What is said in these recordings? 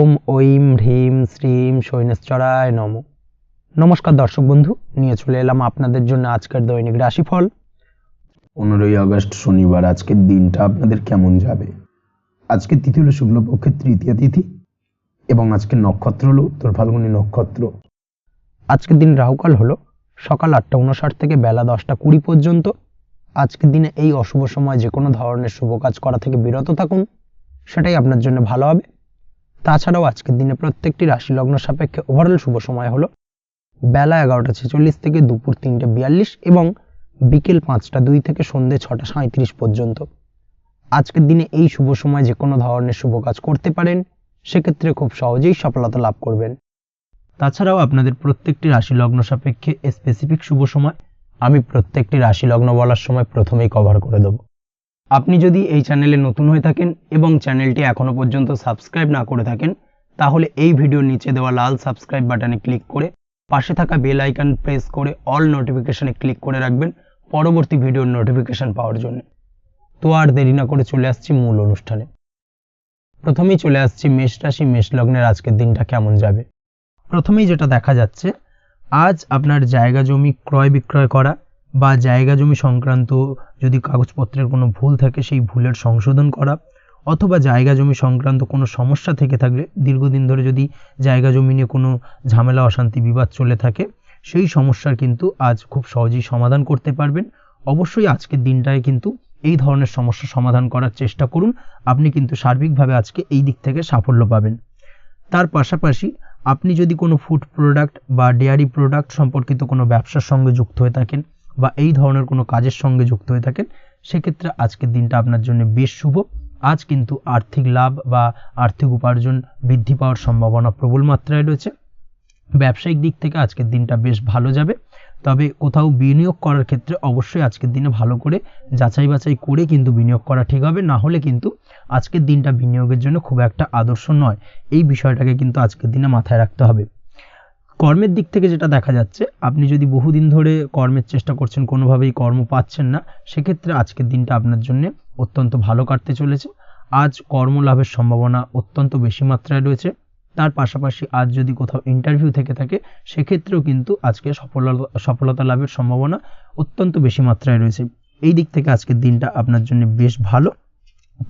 ওম ঐম হ্রিম শ্রীম শৈনেশ্বরায় নমঃ। নমস্কার দর্শক বন্ধু, নিয়ে চলে এলাম আপনাদের জন্য আজকের দৈনিক রাশিফল। 15ই আগস্ট শনিবার। আজকের দিনটা আপনাদের কেমন যাবে? আজকে তিথি হলো শুক্লপক্ষের তৃতীয়া তিথি এবং আজকের নক্ষত্র হলো উত্তর ফাল্গুনী নক্ষত্র। আজকের দিন রাহুকাল হলো সকাল 8:59 থেকে বেলা 10:20 পর্যন্ত। আজকের দিনে এই অশুভ সময় যে কোনো ধরনের শুভ কাজ করা থেকে বিরত থাকুন, সেটাই আপনার জন্য ভালো হবে। তাছাড়াও আজকের দিনে প্রত্যেকটি রাশি লগ্ন সাপেক্ষে ওভারঅল শুভ সময় হলো বেলা 11:46 থেকে দুপুর 3:42 এবং বিকেল 5:02 থেকে সন্ধ্যে 6:37 পর্যন্ত। আজকের দিনে এই শুভ সময় যে কোনো ধরনের শুভ কাজ করতে পারেন, সেক্ষেত্রে খুব সহজেই সফলতা লাভ করবেন। তাছাড়াও আপনাদের প্রত্যেকটি রাশি লগ্ন সাপেক্ষে স্পেসিফিক শুভ সময় আমি প্রত্যেকটি রাশি লগ্ন বলার সময় প্রথমেই কভার করে দেব। আপনি যদি এই চ্যানেলে নতুন হয়ে থাকেন এবং চ্যানেলটি এখনো পর্যন্ত সাবস্ক্রাইব না করে থাকেন, তাহলে এই ভিডিওর নিচে দেওয়া লাল সাবস্ক্রাইব বাটনে ক্লিক করে পাশে থাকা বেল আইকন প্রেস করে অল নোটিফিকেশনে ক্লিক করে রাখবেন পরবর্তী ভিডিওর নোটিফিকেশন পাওয়ার জন্য। তো আর দেরি না করে চলে আসছি মূল অনুষ্ঠানে। প্রথমেই চলে আসছি মেষ রাশি, মেষ লগ্নের আজকের দিনটা কেমন যাবে। প্রথমেই যেটা দেখা যাচ্ছে, আজ আপনার জায়গা জমি ক্রয় বিক্রয় করা বা জায়গা জমি সংক্রান্ত যদি কাগজপত্রের কোনো ভুল থাকে সেই ভুলের সংশোধন করা, অথবা জায়গা জমি সংক্রান্ত কোনো সমস্যা থেকে থাকলে দীর্ঘদিন ধরে যদি জায়গা জমি নিয়ে কোনো ঝামেলা অশান্তি বিবাদ চলে থাকে, সেই সমস্যার কিন্তু আজ খুব সহজেই সমাধান করতে পারবেন। অবশ্যই আজকের দিনটায় কিন্তু এই ধরনের সমস্যা সমাধান করার চেষ্টা করুন, আপনি কিন্তু সার্বিকভাবে আজকে এই দিক থেকে সাফল্য পাবেন। তার পাশাপাশি আপনি যদি কোনো ফুড প্রোডাক্ট বা ডেয়ারি প্রোডাক্ট সম্পর্কিত কোনো ব্যবসার সঙ্গে যুক্ত হয়ে থাকেন বা এই ধরনের কোনো কাজের সঙ্গে যুক্ত হয়ে থাকেন, সেক্ষেত্রে আজকের দিনটা আপনার জন্য বেশ শুভ। আজ কিন্তু আর্থিক লাভ বা আর্থিক উপার্জন বৃদ্ধি পাওয়ার সম্ভাবনা প্রবল মাত্রায় রয়েছে। ব্যবসায়িক দিক থেকে আজকের দিনটা বেশ ভালো যাবে, তবে কোথাও বিনিয়োগ করার ক্ষেত্রে অবশ্যই আজকের দিনে ভালো করে যাচাই বাছাই করে কিন্তু বিনিয়োগ করা ঠিক হবে, না হলে কিন্তু আজকের দিনটা বিনিয়োগের জন্য খুব একটা আদর্শ নয়। এই বিষয়টাকে কিন্তু আজকের দিনে মাথায় রাখতে হবে। কর্মের দিক থেকে যেটা দেখা যাচ্ছে, আপনি যদি বহুদিন ধরে কর্মের চেষ্টা করছেন, কোনোভাবেই কর্ম পাচ্ছেন না, সেক্ষেত্রে আজকের দিনটা আপনার জন্য অত্যন্ত ভালো কাটতে চলেছে। আজ কর্মলাভের সম্ভাবনা অত্যন্ত বেশি মাত্রায় রয়েছে। তার পাশাপাশি আজ যদি কোথাও ইন্টারভিউ থেকে থাকে, সেক্ষেত্রেও কিন্তু আজকে সফলতা লাভের সম্ভাবনা অত্যন্ত বেশি মাত্রায় রয়েছে। এই দিক থেকে আজকের দিনটা আপনার জন্য বেশ ভালো,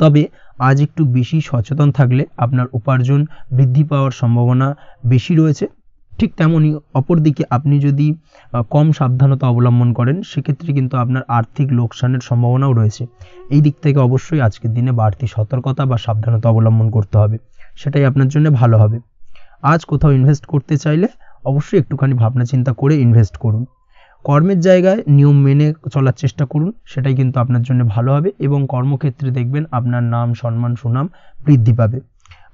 তবে আজ একটু বেশি সচেতন থাকলে আপনার উপার্জন বৃদ্ধি পাওয়ার সম্ভাবনা বেশি রয়েছে। ঠিক তেমনই অপরদিকে আপনি যদি কম সাবধানতা অবলম্বন করেন, সেক্ষেত্রে কিন্তু আপনার আর্থিক লোকসানের সম্ভাবনাও রয়েছে। এই দিক থেকে অবশ্যই আজকের দিনে বাড়তি সতর্কতা বা সাবধানতা অবলম্বন করতে হবে, সেটাই আপনার জন্য ভালো হবে। আজ কোথাও ইনভেস্ট করতে চাইলে অবশ্যই একটুখানি ভাবনা চিন্তা করে ইনভেস্ট করুন। কর্মের জায়গায় নিয়ম মেনে চলার চেষ্টা করুন, সেটাই কিন্তু আপনার জন্য ভালো হবে এবং কর্মক্ষেত্রে দেখবেন আপনার নাম সম্মান সুনাম বৃদ্ধি পাবে।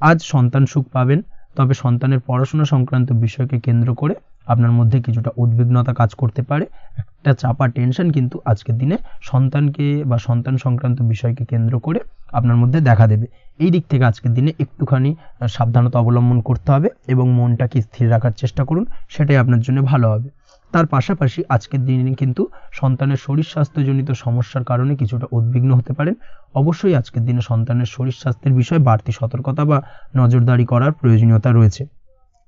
আজ সন্তান সুখ পাবেন, তবে সন্তানের পড়াশোনা সংক্রান্ত বিষয়কে কেন্দ্র করে আপনার মধ্যে কিছুটা উদ্বিগ্নতা কাজ করতে পারে। একটা চাপা টেনশন কিন্তু আজকের দিনে সন্তানকে বা সন্তান সংক্রান্ত বিষয়কে কেন্দ্র করে আপনার মধ্যে দেখা দেবে। এই দিক থেকে আজকের দিনে একটুখানি সাবধানতা অবলম্বন করতে হবে এবং মনটাকে স্থির রাখার চেষ্টা করুন, সেটাই আপনার জন্য ভালো হবে। তার পাশাপাশি আজকের দিনে কিন্তু সন্তানের শরীর স্বাস্থ্যজনিত সমস্যার কারণে কিছুটা উদ্বিগ্ন হতে পারেন। অবশ্যই আজকের দিনে সন্তানের শরীর স্বাস্থ্যের বিষয়ে বাড়তি সতর্কতা বা নজরদারি করার প্রয়োজনীয়তা রয়েছে।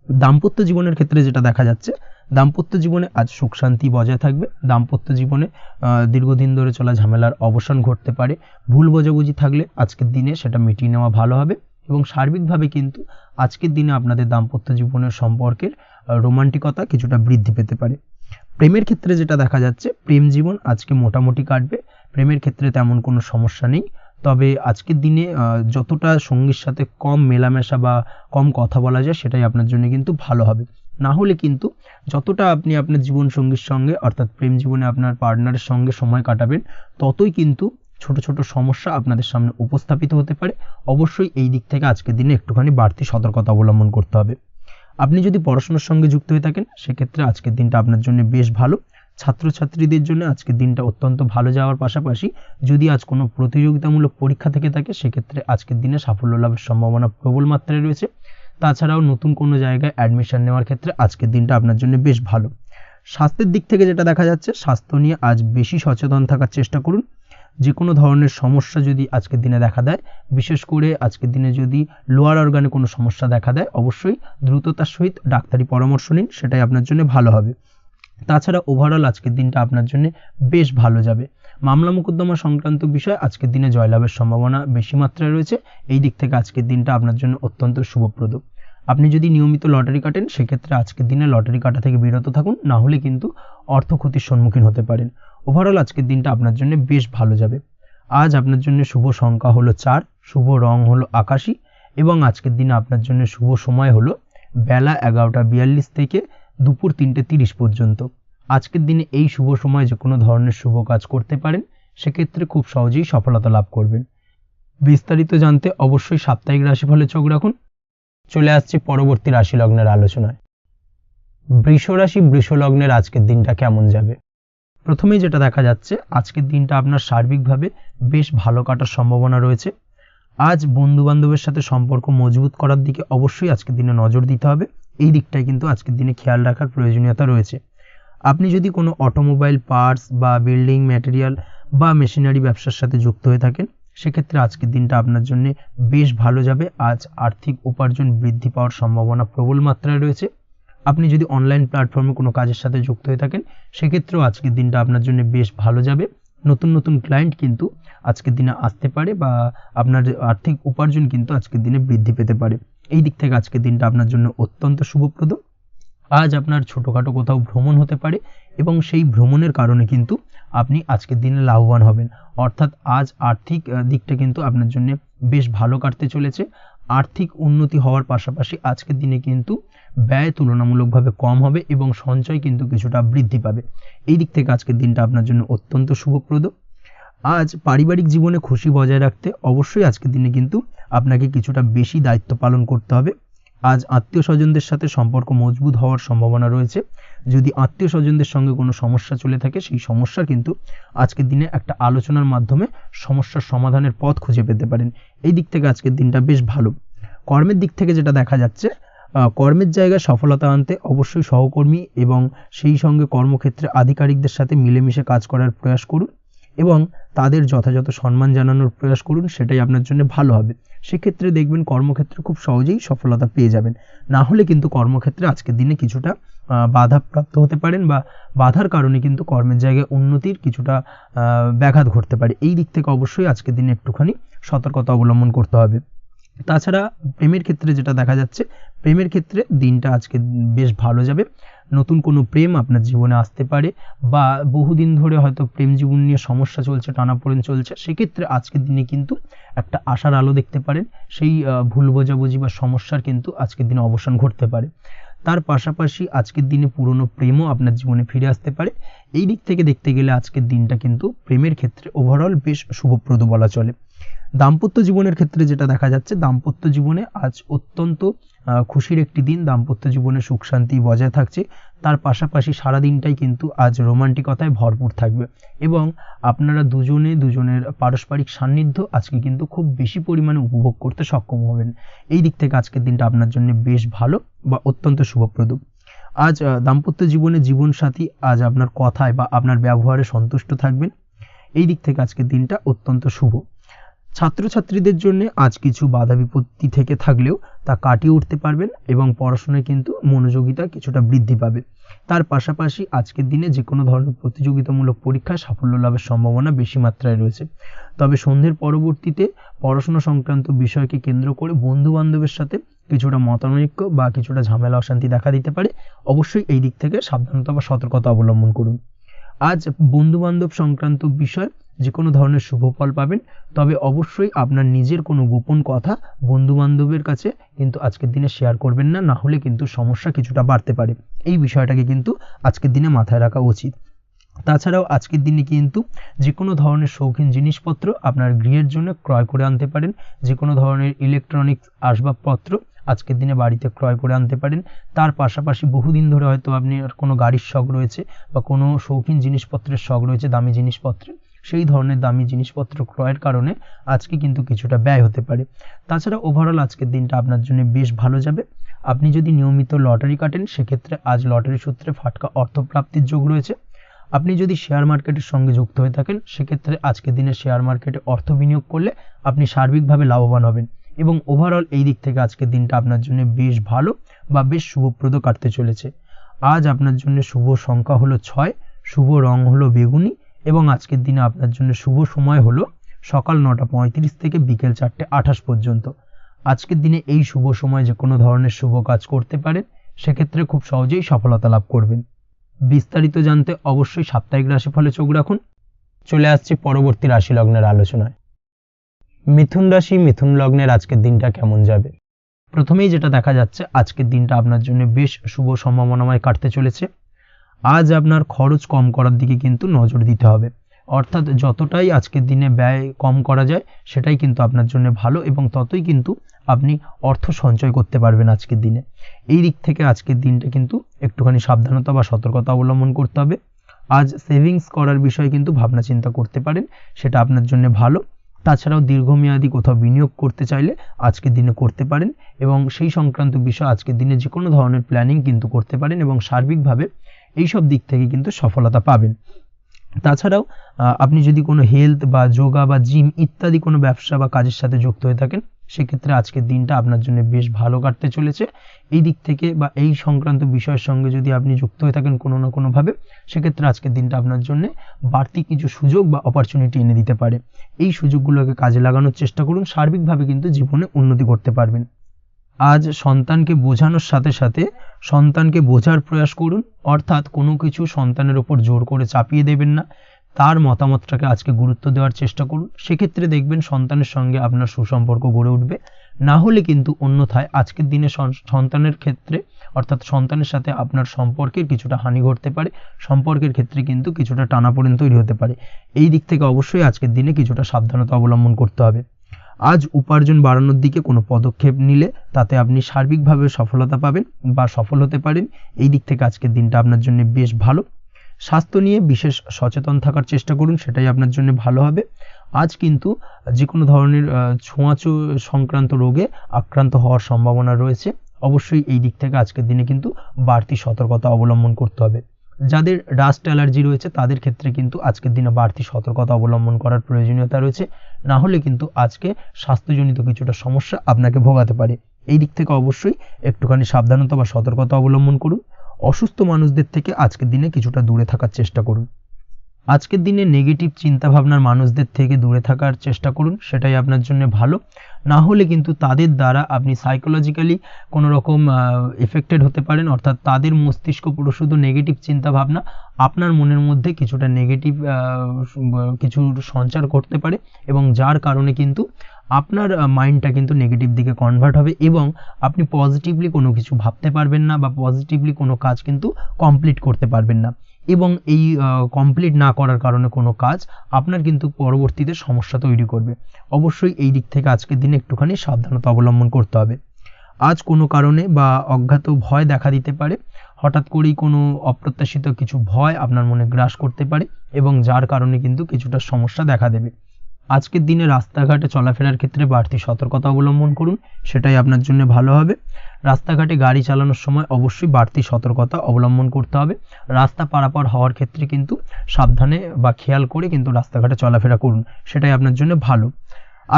দাম্পত্য জীবনের ক্ষেত্রে যেটা দেখা যাচ্ছে, দাম্পত্য জীবনে আজ সুখ শান্তি বজায় থাকবে। দাম্পত্য জীবনে দীর্ঘদিন ধরে চলা ঝামেলার অবসান ঘটতে পারে। ভুল বোঝাবুঝি থাকলে আজকের দিনে সেটা মিটিয়ে নেওয়া ভালো হবে এবং সার্বিকভাবে কিন্তু আজকের দিনে আপনাদের দাম্পত্য জীবনের সম্পর্কের রোমান্টিকতা কিছুটা বৃদ্ধি পেতে পারে। প্রেমের ক্ষেত্রে যেটা দেখা যাচ্ছে, প্রেম জীবন আজকে মোটামুটি কাটবে। প্রেমের ক্ষেত্রে তেমন কোনো সমস্যা নেই, তবে আজকের দিনে যতটা সঙ্গীর সাথে কম মেলামেশা বা কম কথা বলা যায়, সেটাই আপনার জন্য কিন্তু ভালো হবে। না হলে কিন্তু যতটা আপনি আপনার জীবন সঙ্গীর সঙ্গে অর্থাৎ প্রেম জীবনে আপনার পার্টনারের সঙ্গে সময় কাটাবেন, ততই কিন্তু ছোট ছোট সমস্যা আপনাদের সামনে উপস্থাপিত হতে পারে। অবশ্যই এই দিক থেকে আজকের দিনে একটুখানি বাড়তি সতর্কতা অবলম্বন করতে হবে। আপনি যদি পড়াশোনার সঙ্গে যুক্ত হয়ে থাকেন, সেক্ষেত্রে আজকের দিনটা আপনার জন্য বেশ ভালো। ছাত্রছাত্রীদের জন্য আজকের দিনটা অত্যন্ত ভালো যাওয়ার পাশাপাশি যদি আজ কোনো প্রতিযোগিতামূলক পরীক্ষা থেকে থাকে, সেক্ষেত্রে আজকের দিনে সাফল্য লাভের সম্ভাবনা প্রবল মাত্রায় রয়েছে। তাছাড়াও নতুন কোনো জায়গায় অ্যাডমিশন নেওয়ার ক্ষেত্রে আজকের দিনটা আপনার জন্য বেশ ভালো। স্বাস্থ্যের দিক থেকে যেটা দেখা যাচ্ছে, স্বাস্থ্য নিয়ে আজ বেশি সচেতন থাকার চেষ্টা করুন। যে কোনো ধরনের সমস্যা যদি আজকের দিনে দেখা দেয়, বিশেষ করে আজকের দিনে যদি লোয়ার অর্গানে কোনো সমস্যা দেখা দেয়, অবশ্যই দ্রুততার সহিত ডাক্তারি পরামর্শ নিন, সেটাই আপনার জন্য ভালো হবে। তাছাড়া ওভারঅল আজকের দিনটা আপনার জন্য বেশ ভালো যাবে। মামলা মোকদ্দমা সংক্রান্ত বিষয় আজকের দিনে জয়লাভের সম্ভাবনা বেশি মাত্রায় রয়েছে। এই দিক থেকে আজকের দিনটা আপনার জন্য অত্যন্ত শুভপ্রদ। আপনি যদি নিয়মিত লটারি কাটেন, সেক্ষেত্রে আজকের দিনে লটারি কাটা থেকে বিরত থাকুন, না হলে কিন্তু অর্থ ক্ষতির সম্মুখীন হতে পারেন। ওভারঅল আজকের দিনটা আপনার জন্য বেশ ভালো যাবে। আজ আপনার জন্য শুভ সংখ্যা হলো 4, শুভ রং হলো আকাশী, এবং আজকের দিনে আপনার জন্য শুভ সময় হলো বেলা 11:42 থেকে দুপুর 3:30 পর্যন্ত। আজকের দিনে এই শুভ সময় যে কোনো ধরনের শুভ কাজ করতে পারেন, সেক্ষেত্রে খুব সহজেই সফলতা লাভ করবেন। বিস্তারিত জানতে অবশ্যই সাপ্তাহিক রাশিফলে চোখ রাখুন। চলে আসছি পরবর্তী রাশি লগ্নের আলোচনায়। বৃষ রাশি, বৃষ লগ্নের আজকের দিনটা কেমন যাবে? প্রথমেই যেটা দেখা যাচ্ছে, আজকের দিনটা আপনার সার্বিকভাবে বেশ ভালো কাটার সম্ভাবনা রয়েছে। আজ বন্ধু বান্ধবের সাথে সম্পর্ক মজবুত করার দিকে অবশ্যই আজকের দিনে নজর দিতে হবে। এই দিকটায় কিন্তু আজকের দিনে খেয়াল রাখার প্রয়োজনীয়তা রয়েছে। আপনি যদি কোনো অটোমোবাইল পার্টস বা বিল্ডিং ম্যাটেরিয়াল বা মেশিনারি ব্যবসার সাথে যুক্ত হয়ে থাকেন, সেক্ষেত্রে আজকের দিনটা আপনার জন্য বেশ ভালো যাবে। আজ আর্থিক উপার্জন বৃদ্ধি পাওয়ার সম্ভাবনা প্রবল মাত্রায় রয়েছে। আপনি যদি অনলাইন প্ল্যাটফর্মে কোনো কাজের সাথে যুক্ত হয়ে থাকেন, সেক্ষেত্রেও আজকের দিনটা আপনার জন্য বেশ ভালো যাবে। নতুন নতুন ক্লায়েন্ট কিন্তু আজকের দিনে আসতে পারে, বা আপনার আর্থিক উপার্জন কিন্তু আজকের দিনে বৃদ্ধি পেতে পারে। এই দিক থেকে আজকের দিনটা আপনার জন্য অত্যন্ত শুভপ্রদ। আজ আপনার ছোটোখাটো কোথাও ভ্রমণ হতে পারে, এবং সেই ভ্রমণের কারণে কিন্তু আপনি আজকের দিনে লাভবান হবেন। অর্থাৎ আজ আর্থিক দিকটা কিন্তু আপনার জন্য বেশ ভালো কাটতে চলেছে। আর্থিক উন্নতি হওয়ার পাশাপাশি আজকের দিনে কিন্তু ব্যয় তুলনামূলকভাবে কম হবে, এবং সঞ্চয় কিন্তু কিছুটা বৃদ্ধি পাবে। এই দিক থেকে আজকের দিনটা আপনার জন্য অত্যন্ত শুভপ্রদ। আজ পারিবারিক জীবনে খুশি বজায় রাখতে অবশ্যই আজকের দিনে কিন্তু আপনাকে কিছুটা বেশি দায়িত্ব পালন করতে হবে। আজ আত্মীয় স্বজনদের সাথে সম্পর্ক মজবুত হওয়ার সম্ভাবনা রয়েছে। যদি আত্মীয় স্বজনদের সঙ্গে কোনো সমস্যা চলে থাকে, সেই সমস্যা কিন্তু আজকের দিনে একটা আলোচনার মাধ্যমে সমস্যার সমাধানের পথ খুঁজে পেতে পারেন। এই দিক থেকে আজকের দিনটা বেশ ভালো। কর্মের দিক থেকে যেটা দেখা যাচ্ছে, কর্মের জায়গায় সফলতা আনতে অবশ্যই সহকর্মী এবং সেই সঙ্গে কর্মক্ষেত্রে আধিকারিকদের সাথে মিলেমিশে কাজ করার প্রয়াস করুন, এবং তাদের যথাযথ সম্মান জানানোর প্রয়াস করুন, সেটাই আপনার জন্য ভালো হবে। সেক্ষেত্রে দেখবেন কর্মক্ষেত্রে খুব সহজেই সফলতা পেয়ে যাবেন। না হলে কিন্তু কর্মক্ষেত্রে আজকের দিনে কিছুটা বাধাপ্রাপ্ত হতে পারেন, বা বাধার কারণে কিন্তু কর্মের জায়গায় উন্নতির কিছুটা ব্যাঘাত ঘটতে পারে। এই দিক থেকে অবশ্যই আজকের দিনে একটুখানি সতর্কতা অবলম্বন করতে হবে। তাছাড়া প্রেমের ক্ষেত্রে যেটা দেখা যাচ্ছে, প্রেমের ক্ষেত্রে দিনটা আজকে বেশ ভালো যাবে। নতুন কোনো প্রেম আপনার জীবনে আসতে পারে, বা বহুদিন ধরে হয়তো প্রেম জীবন নিয়ে সমস্যা চলছে, টানাপোড়েন চলছে, সেক্ষেত্রে আজকের দিনে কিন্তু একটা আশার আলো দেখতে পারেন। সেই ভুল বোঝাবুঝি বা সমস্যার কিন্তু আজকের দিনে অবসান ঘটতে পারে। তার পাশাপাশি আজকের দিনে পুরনো প্রেমও আপনার জীবনে ফিরে আসতে পারে। এই দিক থেকে দেখতে গেলে আজকের দিনটা কিন্তু প্রেমের ক্ষেত্রে ওভারঅল বেশ শুভপ্রদ বলা চলে। দাম্পত্য জীবনের ক্ষেত্রে যেটা দেখা যাচ্ছে, দাম্পত্য জীবনে আজ অত্যন্ত খুশির একটি দিন। দাম্পত্য জীবনে সুখ শান্তি বজায় থাকছে। তার পাশাপাশি সারা দিনটাই কিন্তু আজ রোমান্টিকতায় ভরপুর থাকবে, এবং আপনারা দুজনের পারস্পরিক সান্নিধ্য আজকে কিন্তু খুব বেশি পরিমাণে উপভোগ করতে সক্ষম হবেন। এই দিক থেকে আজকের দিনটা আপনার জন্য বেশ ভালো বা অত্যন্ত শুভপ্রদ। আজ দাম্পত্য জীবনে জীবনসাথী আজ আপনার কথায় বা আপনার ব্যবহারে সন্তুষ্ট থাকবেন। এই দিক থেকে আজকের দিনটা অত্যন্ত শুভ। ছাত্রছাত্রীদের জন্য আজ কিছু বাধা বিপত্তি থেকে থাকলেও তা কাটিয়ে উঠতে পারবেন, এবং পড়াশোনায় কিন্তু মনোযোগিতা কিছুটা বৃদ্ধি পাবে। তার পাশাপাশি আজকের দিনে যে কোনো ধরনের প্রতিযোগিতামূলক পরীক্ষায় সাফল্য লাভের সম্ভাবনা বেশি মাত্রায় রয়েছে। তবে সন্ধ্যের পরবর্তীতে পড়াশোনা সংক্রান্ত বিষয়কে কেন্দ্র করে বন্ধু বান্ধবের সাথে কিছুটা মতানৈক্য বা কিছুটা ঝামেলা অশান্তি দেখা দিতে পারে। অবশ্যই এই দিক থেকে সাবধানতা বা সতর্কতা অবলম্বন করুন। আজ বন্ধু বান্ধব সংক্রান্ত বিষয় যে কোনো ধরনের শুভ ফল পাবেন, তবে অবশ্যই আপনার নিজের কোনো গোপন কথা বন্ধু বান্ধবের কাছে কিন্তু আজকের দিনে শেয়ার করবেন না, না হলে কিন্তু সমস্যা কিছুটা বাড়তে পারে। এই বিষয়টাকে কিন্তু আজকের দিনে মাথায় রাখা উচিত। তাছাড়াও আজকের দিনে কিন্তু যে কোনো ধরনের শৌখিন জিনিসপত্র আপনার গৃহের জন্য ক্রয় করে আনতে পারেন। যে কোনো ধরনের ইলেকট্রনিক্স আসবাবপত্র আজকের দিনে বাড়িতে ক্রয় করে আনতে পারেন। তার পাশাপাশি বহুদিন ধরে হয়তো আপনি কোনো গাড়ির শখ রয়েছে, বা কোনো শৌখিন জিনিসপত্রের শখ রয়েছে, দামি জিনিসপত্রের, সেই ধরনের দামি জিনিসপত্র ক্রয়ের কারণে আজকে কিন্তু কিছুটা ব্যয় হতে পারে। তাছাড়া ওভারঅল আজকের দিনটা আপনার জন্য বেশ ভালো যাবে। আপনি যদি নিয়মিত লটারি কাটেন, সেক্ষেত্রে আজ লটারি সূত্রে ফাটকা অর্থপ্রাপ্তির যোগ রয়েছে। আপনি যদি শেয়ার মার্কেটের সঙ্গে যুক্ত হয়ে থাকেন সেক্ষেত্রে আজকের দিনে শেয়ার মার্কেটে অর্থ বিনিয়োগ করলে আপনি সার্বিকভাবে লাভবান হবেন এবং ওভারঅল এই দিক থেকে আজকের দিনটা আপনার জন্য বেশ ভালো বা বেশ শুভপ্রদ কাটতে চলেছে। আজ আপনার জন্য শুভ সংখ্যা হলো 6, শুভ রং হলো বেগুনি এবং আজকের দিনে আপনার জন্য শুভ সময় হলো সকাল 9:35 থেকে বিকেল 4:28 পর্যন্ত। আজকের দিনে এই শুভ সময় যে কোনো ধরনের শুভ কাজ করতে পারেন, সেক্ষেত্রে খুব সহজেই সফলতা লাভ করবেন। বিস্তারিত জানতে অবশ্যই সাপ্তাহিক রাশিফলে চোখ রাখুন। চলে আসছে পরবর্তী রাশি লগ্নের আলোচনায়। মিথুন রাশি, মিথুন লগ্নের আজকের দিনটা কেমন যাবে? প্রথমেই যেটা দেখা যাচ্ছে আজকের দিনটা আপনার জন্য বেশ শুভ সম্ভাবনাময় কাটতে চলেছে। আজ আপনার খরচ কম করার দিকে কিন্তু নজর দিতে হবে, অর্থাৎ যতটাই আজকের দিনে ব্যয় কম করা যায় সেটাই কিন্তু আপনার জন্য ভালো এবং ততই কিন্তু আপনি অর্থ সঞ্চয় করতে পারবেন আজকের দিনে। এই দিক থেকে আজকের দিনটা কিন্তু একটুখানি সাবধানতা বা সতর্কতা অবলম্বন করতে হবে। আজ সেভিংস করার বিষয়ে কিন্তু ভাবনা চিন্তা করতে পারেন, সেটা আপনার জন্য ভালো। তাছাড়াও দীর্ঘমেয়াদী কোথাও বিনিয়োগ করতে চাইলে আজকের দিনে করতে পারেন এবং সেই সংক্রান্ত বিষয় আজকের দিনে যে কোনো ধরনের প্ল্যানিং কিন্তু করতে পারেন এবং সার্বিকভাবে এইসব দিক থেকে কিন্তু সফলতা পাবেন। তাছাড়াও আপনি যদি কোনো হেলথ বা যোগা বা জিম ইত্যাদি কোনো ব্যবসা বা কাজের সাথে যুক্ত হয়ে থাকেন সেক্ষেত্রে আজকের দিনটা আপনার জন্য বেশ ভালো কাটতে চলেছে। এই দিক থেকে বা এই সংক্রান্ত বিষয়ের সঙ্গে যদি আপনি যুক্ত হয়ে থাকেন কোনো না কোনোভাবে, সেক্ষেত্রে আজকের দিনটা আপনার জন্য বাড়তি কিছু সুযোগ বা অপরচুনিটি এনে দিতে পারে। এই সুযোগগুলোকে কাজে লাগানোর চেষ্টা করুন, সার্বিকভাবে কিন্তু জীবনে উন্নতি করতে পারবেন। আজ সন্তানকে বোঝানোর সাথে সাথে সন্তানকে বোঝার প্রয়াস করুন, অর্থাৎ কোনো কিছু সন্তানের ওপর জোর করে চাপিয়ে দেবেন না, তার মতামতটাকে আজকে গুরুত্ব দেওয়ার চেষ্টা করুন। সেক্ষেত্রে দেখবেন সন্তানের সঙ্গে আপনার সুসম্পর্ক গড়ে উঠবে। না হলে কিন্তু অন্যথায় আজকের দিনে সন্তানের ক্ষেত্রে অর্থাৎ সন্তানের সাথে আপনার সম্পর্কের কিছুটা হানি ঘটতে পারে, সম্পর্কের ক্ষেত্রে কিন্তু কিছুটা টানাপোড়েন তৈরি হতে পারে। এই দিক থেকে অবশ্যই আজকের দিনে কিছুটা সাবধানতা অবলম্বন করতে হবে। আজ উপার্জন বাড়ানোর দিকে কোনো পদক্ষেপ নিলে তাতে আপনি সার্বিকভাবে সফলতা পাবেন বা সফল হতে পারেন। এই দিক থেকে আজকের দিনটা আপনার জন্য বেশ ভালো। স্বাস্থ্য নিয়ে বিশেষ সচেতন থাকার চেষ্টা করুন, সেটাই আপনার জন্য ভালো হবে। আজ কিন্তু যে কোনো ধরনের ছোঁয়াচে সংক্রান্ত রোগে আক্রান্ত হওয়ার সম্ভাবনা রয়েছে। অবশ্যই এই দিক থেকে আজকের দিনে কিন্তু বাড়তি সতর্কতা অবলম্বন করতে হবে। যাদের ডাস্ট অ্যালার্জি রয়েছে তাদের ক্ষেত্রে কিন্তু আজকের দিনে বাড়তি সতর্কতা অবলম্বন করার প্রয়োজনীয়তা রয়েছে, না হলে কিন্তু আজকে স্বাস্থ্যজনিত কিছুটা সমস্যা আপনাকে ভোগাতে পারে। এই দিক থেকে অবশ্যই একটুখানি সাবধানতা বা সতর্কতা অবলম্বন করুন। অসুস্থ মানুষদের থেকে আজকের দিনে কিছুটা দূরে থাকার চেষ্টা করুন। আজকের দিনে নেগেটিভ চিন্তাভাবনার মানুষদের থেকে দূরে থাকার চেষ্টা করুন, সেটাই আপনার জন্য ভালো। না হলে কিন্তু তাদের দ্বারা আপনি সাইকোলজিক্যালি কোনো রকম এফেক্টেড হতে পারেন, অর্থাৎ তাদের মস্তিষ্ক পুরো শুধু নেগেটিভ চিন্তাভাবনা আপনার মনের মধ্যে কিছুটা নেগেটিভ কিছু সঞ্চার করতে পারে এবং যার কারণে কিন্তু আপনার মাইন্ডটা কিন্তু নেগেটিভ দিকে কনভার্ট হবে এবং আপনি পজিটিভলি কোনো কিছু ভাবতে পারবেন না বা পজিটিভলি কোনো কাজ কিন্তু কমপ্লিট করতে পারবেন না এবং এই কমপ্লিট না করার কারণে কোনো কাজ আপনার কিন্তু পরবর্তীতে সমস্যা তৈরি করবে। অবশ্যই এই দিক থেকে আজকের দিনে একটুখানি সাবধানতা অবলম্বন করতে হবে। আজ কোনো কারণে বা অজ্ঞাত ভয় দেখা দিতে পারে, হঠাৎ করেই কোনো অপ্রত্যাশিত কিছু ভয় আপনার মনে গ্রাস করতে পারে এবং যার কারণে কিন্তু কিছুটা সমস্যা দেখা দেবে। আজকের দিনে রাস্তাঘাটে চলাফেরার ক্ষেত্রে বাড়তি সতর্কতা অবলম্বন করুন, সেটাই আপনার জন্য ভালো হবে। রাস্তাঘাটে গাড়ি চালানোর সময় অবশ্যই বাড়তি সতর্কতা অবলম্বন করতে হবে। রাস্তা পারাপার হওয়ার ক্ষেত্রে কিন্তু সাবধানে বা খেয়াল করে কিন্তু রাস্তাঘাটে চলাফেরা করুন, সেটাই আপনার জন্য ভালো।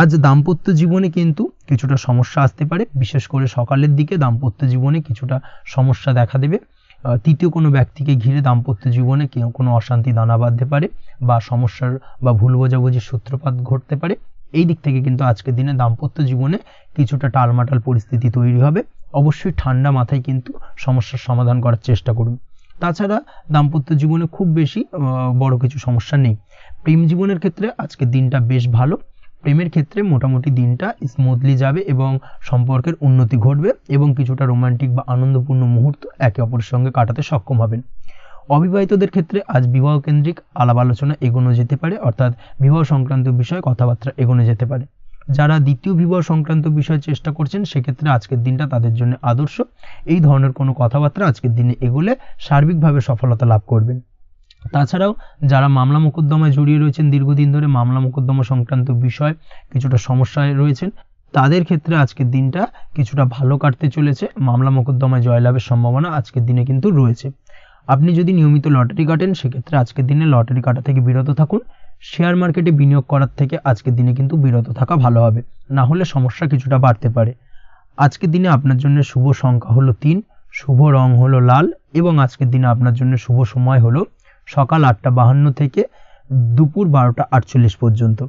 আজ দাম্পত্য জীবনে কিন্তু কিছুটা সমস্যা আসতে পারে, বিশেষ করে সকালের দিকে দাম্পত্য জীবনে কিছুটা সমস্যা দেখা দেবে। তৃতীয় কোনো ব্যক্তিকে ঘিরে দাম্পত্য জীবনে কোনো অশান্তি দানা বাঁধতে পারে বা সমস্যার বা ভুল বোঝাবুঝির সূত্রপাত ঘটতে পারে। এই দিক থেকে কিন্তু আজকের দিনে দাম্পত্য জীবনে কিছুটা টালমাটাল পরিস্থিতি তৈরি হবে। অবশ্যই ঠান্ডা মাথায় কিন্তু সমস্যার সমাধান করার চেষ্টা করুন। তাছাড়া দাম্পত্য জীবনে খুব বেশি বড় কিছু সমস্যা নেই। প্রেম জীবনের ক্ষেত্রে আজকের দিনটা বেশ ভালো। প্রেমের ক্ষেত্রে মোটামুটি দিনটা স্মুথলি যাবে এবং সম্পর্কের উন্নতি ঘটবে এবং কিছুটা রোমান্টিক বা আনন্দপূর্ণ মুহূর্ত একে অপরের সঙ্গে কাটাতে সক্ষম হবেন। অবিবাহিতদের ক্ষেত্রে আজ বিবাহ কেন্দ্রিক আলাপ আলোচনা এগোনো যেতে পারে, অর্থাৎ বিবাহ সংক্রান্ত বিষয়ে কথাবার্তা এগোনো যেতে পারে। যারা দ্বিতীয় বিবাহ সংক্রান্ত বিষয়ে চেষ্টা করছেন সেক্ষেত্রে আজকের দিনটা তাদের জন্য আদর্শ। এই ধরনের কোনো কথাবার্তা আজকের দিনে এগোলে সার্বিকভাবে সফলতা লাভ করবেন। তাছাড়াও যারা মামলা মোকদ্দমায় জড়িয়ে রয়েছেন, দীর্ঘদিন ধরে মামলা মোকদ্দমা সংক্রান্ত বিষয় কিছুটা সমস্যায় রয়েছেন, তাদের ক্ষেত্রে আজকের দিনটা কিছুটা ভালো কাটতে চলেছে। মামলা মোকদ্দমায় জয়লাভের সম্ভাবনা আজকের দিনে কিন্তু রয়েছে। আপনি যদি নিয়মিত লটারি কাটেন সেক্ষেত্রে আজকের দিনে লটারি কাটা থেকে বিরত থাকুন। শেয়ার মার্কেটে বিনিয়োগ করার থেকে আজকের দিনে কিন্তু বিরত থাকা ভালো হবে, না হলে সমস্যা কিছুটা বাড়তে পারে। আজকের দিনে আপনার জন্য শুভ সংখ্যা হলো 3, শুভ রং হলো লাল এবং আজকের দিনে আপনার জন্য শুভ সময় হলো সকাল 8:52 থেকে দুপুর 12:48 পর্যন্ত।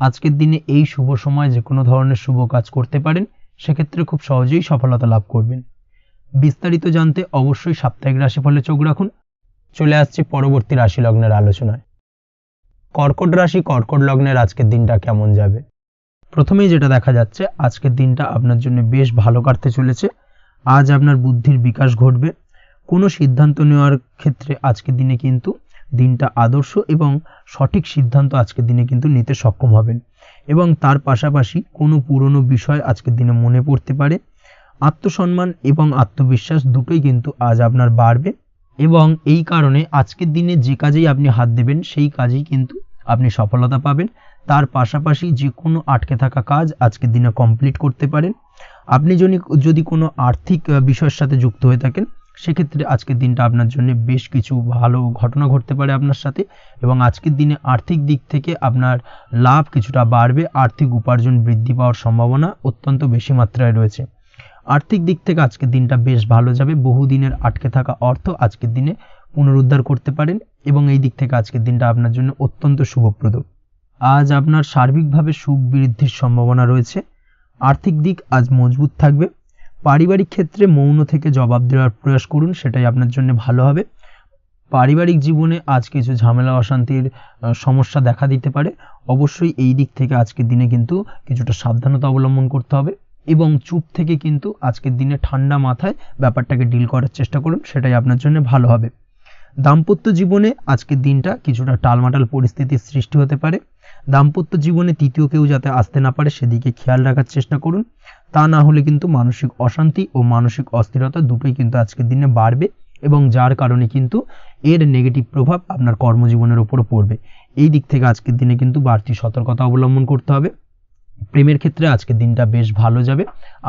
আজকের দিনে এই শুভ সময় যে কোনো ধরনের শুভ কাজ করতে পারেন, সেক্ষেত্রে খুব সহজেই সফলতা লাভ করবেন। বিস্তারিত জানতে অবশ্যই সাপ্তাহিক রাশিফলে চোখ রাখুন। চলে আসছে পরবর্তী রাশি লগ্নের আলোচনায়। কর্কট রাশি, কর্কট লগ্নের আজকের দিনটা কেমন যাবে? প্রথমেই যেটা দেখা যাচ্ছে, আজকের দিনটা আপনার জন্য বেশ ভালো কাটতে চলেছে। আজ আপনার বুদ্ধির বিকাশ ঘটবে। কোনো সিদ্ধান্ত নেওয়ার ক্ষেত্রে আজকের দিনে কিন্তু দিনটা আদর্শ এবং সঠিক সিদ্ধান্ত আজকের দিনে কিন্তু নিতে সক্ষম হবেন এবং তার পাশাপাশি কোনো পুরনো বিষয় আজকের দিনে মনে পড়তে পারে। আত্মসম্মান এবং আত্মবিশ্বাস দুটোই কিন্তু আজ আপনার বাড়বে এবং এই কারণে আজকের দিনে যে কাজেই আপনি হাত দেবেন সেই কাজেই কিন্তু আপনি সফলতা পাবেন। তার পাশাপাশি যে কোনো আটকে থাকা কাজ আজকের দিনে কমপ্লিট করতে পারেন। আপনি যদি কোনো আর্থিক বিষয়ের সাথে যুক্ত হয়ে থাকেন, সেক্ষেত্রে আজকের দিনটা আপনার জন্য বেশ কিছু ভালো ঘটনা ঘটতে পারে আপনার সাথে এবং আজকের দিনে আর্থিক দিক থেকে আপনার লাভ কিছুটা বাড়বে। আর্থিক উপার্জন বৃদ্ধি পাওয়ার সম্ভাবনা অত্যন্ত বেশি মাত্রায় রয়েছে। আর্থিক দিক থেকে আজকের দিনটা বেশ ভালো যাবে। বহুদিনের আটকে থাকা অর্থ আজকের দিনে পুনরুদ্ধার করতে পারেন এবং এই দিক থেকে আজকের দিনটা আপনার জন্য অত্যন্ত শুভপ্রদ। আজ আপনার সার্বিকভাবে সুখ বৃদ্ধির সম্ভাবনা রয়েছে। আর্থিক দিক আজ মজবুত থাকবে। পারিবারিক ক্ষেত্রে মৌন থেকে জবাব দেওয়ার প্রয়াস করুন, সেটাই আপনার জন্য ভালো হবে। পারিবারিক জীবনে আজ কিছু ঝামেলা অশান্তির সমস্যা দেখা দিতে পারে। অবশ্যই এই দিক থেকে আজকের দিনে কিন্তু কিছুটা সাবধানতা অবলম্বন করতে হবে এবং চুপ থেকে কিন্তু আজকের দিনে ঠান্ডা মাথায় ব্যাপারটাকে ডিল করার চেষ্টা করুন, সেটাই আপনার জন্য ভালো হবে। দাম্পত্য জীবনে আজকের দিনটা কিছুটা টালমাটাল পরিস্থিতির সৃষ্টি হতে পারে। দাম্পত্য জীবনে তৃতীয় কেউ যাতে আসতে না পারে সেদিকে খেয়াল রাখার চেষ্টা করুন। তা না হলে কিন্তু মানসিক অশান্তি ও মানসিক অস্থিরতা দুটোই কিন্তু আজকের দিনে বাড়বে এবং যার কারণে কিন্তু এর নেগেটিভ প্রভাব আপনার কর্মজীবনের উপর পড়বে। এই দিক থেকে আজকের দিনে কিন্তু বাড়তি সতর্কতা অবলম্বন করতে হবে। প্রেমের ক্ষেত্রে আজকের দিনটা বেশ ভালো যাবে।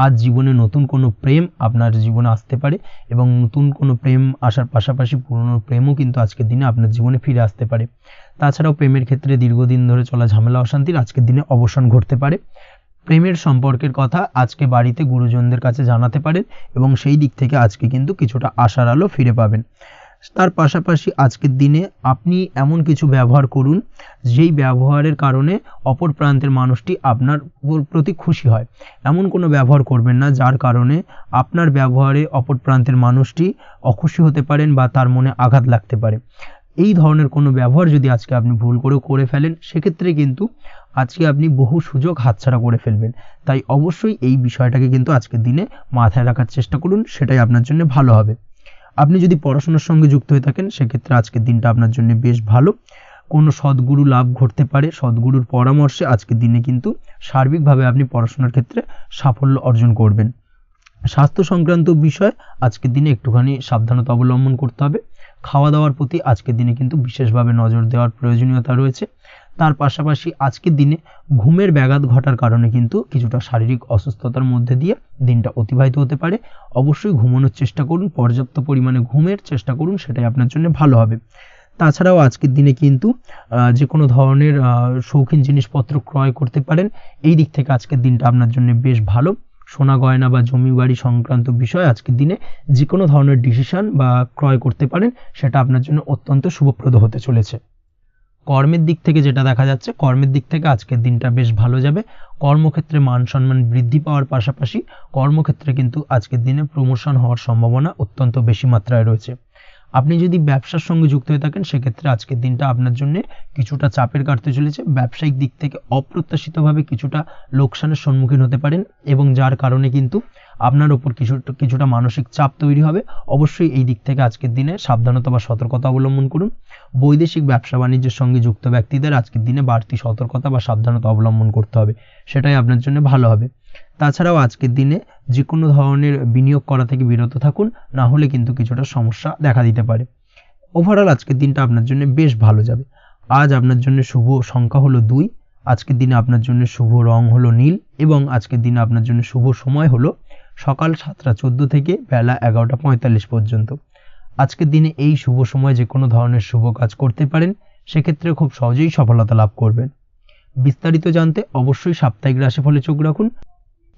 আজ জীবনে নতুন কোনো প্রেম আপনার জীবনে আসতে পারে এবং নতুন কোনো প্রেম আসার পাশাপাশি পুরনো প্রেমও কিন্তু আজকের দিনে আপনার জীবনে ফিরে আসতে পারে। তাছাড়াও প্রেমের ক্ষেত্রে দীর্ঘদিন ধরে চলা ঝামেলা অশান্তির আজকের দিনে অবসান ঘটতে পারে। প্রেমের সম্পর্কের কথা আজকে বাড়িতে গুরুজনদের কাছে জানাতে পারেন এবং সেই দিক থেকে আজকে কিন্তু কিছুটা আশার আলো ফিরে পাবেন। তার পাশাপাশি আজকের দিনে আপনি এমন কিছু ব্যবহার করুন যেই ব্যবহারের কারণে অপর প্রান্তের মানুষটি আপনার প্রতি খুশি হয়। এমন কোনো ব্যবহার করবেন না যার কারণে আপনার ব্যবহারে অপর প্রান্তের মানুষটি অখুশি হতে পারেন বা তার মনে আঘাত লাগতে পারে। এই ধরনের কোনো ব্যবহার যদি আজকে আপনি ভুল করে ফেলেন, সেক্ষেত্রে কিন্তু আজকে আপনি বহু সুযোগ হাতছাড়া করে ফেলবেন। তাই অবশ্যই এই বিষয়টাকে কিন্তু আজকের দিনে মাথায় রাখার চেষ্টা করুন, সেটাই আপনার জন্য ভালো হবে। আপনি যদি পড়াশোনার সঙ্গে যুক্ত হয়ে থাকেন, সেক্ষেত্রে আজকের দিনটা আপনার জন্য বেশ ভালো। কোনো সদ্গুরু লাভ ঘটতে পারে। সদ্গুরুর পরামর্শে আজকের দিনে কিন্তু সার্বিকভাবে আপনি পড়াশোনার ক্ষেত্রে সাফল্য অর্জন করবেন। স্বাস্থ্য সংক্রান্ত বিষয় আজকের দিনে একটুখানি সাবধানতা অবলম্বন করতে হবে। খাওয়া দাওয়ার প্রতি আজকের দিনে কিন্তু বিশেষভাবে নজর দেওয়ার প্রয়োজনীয়তা রয়েছে। তার পাশাপাশি আজকের দিনে ঘুমের ব্যাঘাত ঘটার কারণে কিন্তু কিছুটা শারীরিক অসুস্থতার মধ্যে দিয়ে দিনটা অতিবাহিত হতে পারে। অবশ্যই ঘুমানোর চেষ্টা করুন, পর্যাপ্ত পরিমাণে ঘুমের চেষ্টা করুন, সেটাই আপনার জন্য ভালো হবে। তাছাড়াও আজকের দিনে কিন্তু যে কোনো ধরনের শৌখিন জিনিসপত্র ক্রয় করতে পারেন। এই দিক থেকে আজকের দিনটা আপনার জন্য বেশ ভালো। সোনা গয়না বা জমি বাড়ি সংক্রান্ত বিষয় আজকের দিনে যে কোনো ধরনের ডিসিশন বা ক্রয় করতে পারেন, সেটা আপনার জন্য অত্যন্ত শুভপ্রদ হতে চলেছে। কর্মের দিক থেকে যেটা দেখা যাচ্ছে, কর্মের দিক থেকে আজকের দিনটা বেশ ভালো যাবে। কর্মক্ষেত্রে মান সম্মান বৃদ্ধি পাওয়ার পাশাপাশি কর্মক্ষেত্রে কিন্তু আজকের দিনে প্রমোশন হওয়ার সম্ভাবনা অত্যন্ত বেশি মাত্রায় রয়েছে। আপনি যদি ব্যবসার সঙ্গে যুক্ত হয়ে থাকেন, সেক্ষেত্রে আজকের দিনটা আপনার জন্য কিছুটা চাপের কাটতে চলেছে। ব্যবসায়িক দিক থেকে অপ্রত্যাশিতভাবে কিছুটা লোকসানের সম্মুখীন হতে পারেন এবং যার কারণে কিন্তু আপনার উপর কিছুটা মানসিক চাপ তৈরি হবে। অবশ্যই এই দিক থেকে আজকের দিনে সাবধানতা বা সতর্কতা অবলম্বন করুন। বৈদেশিক ব্যবসা বাণিজ্যের সঙ্গে যুক্ত ব্যক্তিদের আজকের দিনে বাড়তি সতর্কতা বা সাবধানতা অবলম্বন করতে হবে, সেটাই আপনার জন্য ভালো হবে। তাছাড়াও আজকের দিনে যে কোনো ধরনের বিনিয়োগ করা থেকে বিরত থাকুন, না হলে কিন্তু কিছুটা সমস্যা দেখা দিতে পারে। ওভারঅল আজকের দিনটা আপনার জন্য বেশ ভালো যাবে। আজ আপনার জন্য শুভ সংখ্যা হলো 2। আজকের দিনে আপনার জন্য শুভ রং হলো নীল এবং আজকের দিনে আপনার জন্য শুভ সময় হলো সকাল 7:14 থেকে বেলা 11:45 পর্যন্ত। আজকের দিনে এই শুভ সময় যে কোনো ধরনের শুভ কাজ করতে পারেন, সেক্ষেত্রে খুব সহজেই সফলতা লাভ করবেন। বিস্তারিত জানতে অবশ্যই সাপ্তাহিক রাশিফলে চোখ রাখুন।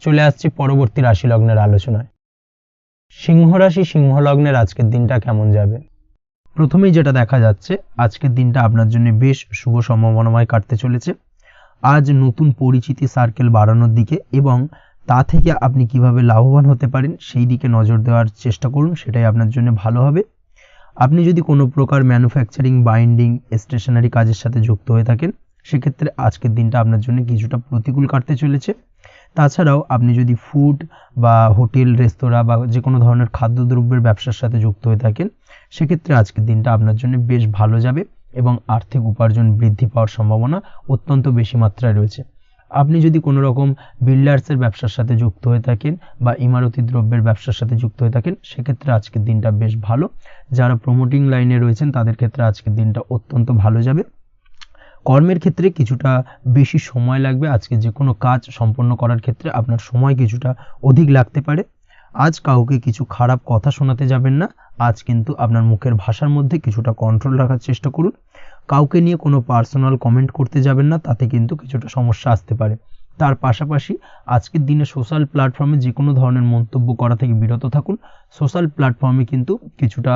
চলে আসছি পরবর্তী রাশি লগ্নের আলোচনায়। সিংহ রাশি, সিংহ লগ্নের আজকের দিনটা কেমন যাবে? প্রথমেই যেটা দেখা যাচ্ছে, আজকের দিনটা আপনার জন্য বেশ শুভ সম্ভাবনাময় কাটতে চলেছে। আজ নতুন পরিচিতি সার্কেল বাড়ানোর দিকে এবং তা থেকে আপনি কিভাবে লাভবান হতে পারেন সেই দিকে নজর দেওয়ার চেষ্টা করুন, সেটাই আপনার জন্য ভালো হবে। আপনি যদি কোনো প্রকার ম্যানুফ্যাকচারিং, বাইন্ডিং, স্টেশনারি কাজের সাথে যুক্ত হয়ে থাকেন, সেক্ষেত্রে আজকের দিনটা আপনার জন্য কিছুটা প্রতিকূল কাটতে চলেছে। তাছাড়াও আপনি যদি ফুড বা হোটেল, রেস্তোরাঁ বা যে কোনো ধরনের খাদ্যদ্রব্যের ব্যবসার সাথে যুক্ত হয়ে থাকেন, সেক্ষেত্রে আজকের দিনটা আপনার জন্য বেশ ভালো যাবে এবং আর্থিক উপার্জন বৃদ্ধি পাওয়ার সম্ভাবনা অত্যন্ত বেশি মাত্রায় রয়েছে। আপনি যদি কোনো রকম বিল্ডার্সের ব্যবসার সাথে যুক্ত হয়ে থাকেন বা ইমারতি দ্রব্যের ব্যবসার সাথে যুক্ত হয়ে থাকেন, সেক্ষেত্রে আজকের দিনটা বেশ ভালো। যারা প্রমোটিং লাইনে রয়েছেন তাদের ক্ষেত্রে আজকের দিনটা অত্যন্ত ভালো যাবে। কর্মের ক্ষেত্রে কিছুটা বেশি সময় লাগবে। আজকে যে কোনো কাজ সম্পন্ন করার ক্ষেত্রে আপনার সময় কিছুটা অধিক লাগতে পারে। আজ কাউকে কিছু খারাপ কথা শোনাতে যাবেন না। আজ কিন্তু আপনার মুখের ভাষার মধ্যে কিছুটা কন্ট্রোল রাখার চেষ্টা করুন। কাউকে নিয়ে কোনো পার্সোনাল কমেন্ট করতে যাবেন না, তাতে কিন্তু কিছুটা সমস্যা আসতে পারে। তার পাশাপাশি আজকের দিনে সোশ্যাল প্ল্যাটফর্মে যে কোনো ধরনের মন্তব্য করা থেকে বিরত থাকুন। সোশ্যাল প্ল্যাটফর্মে কিন্তু কিছুটা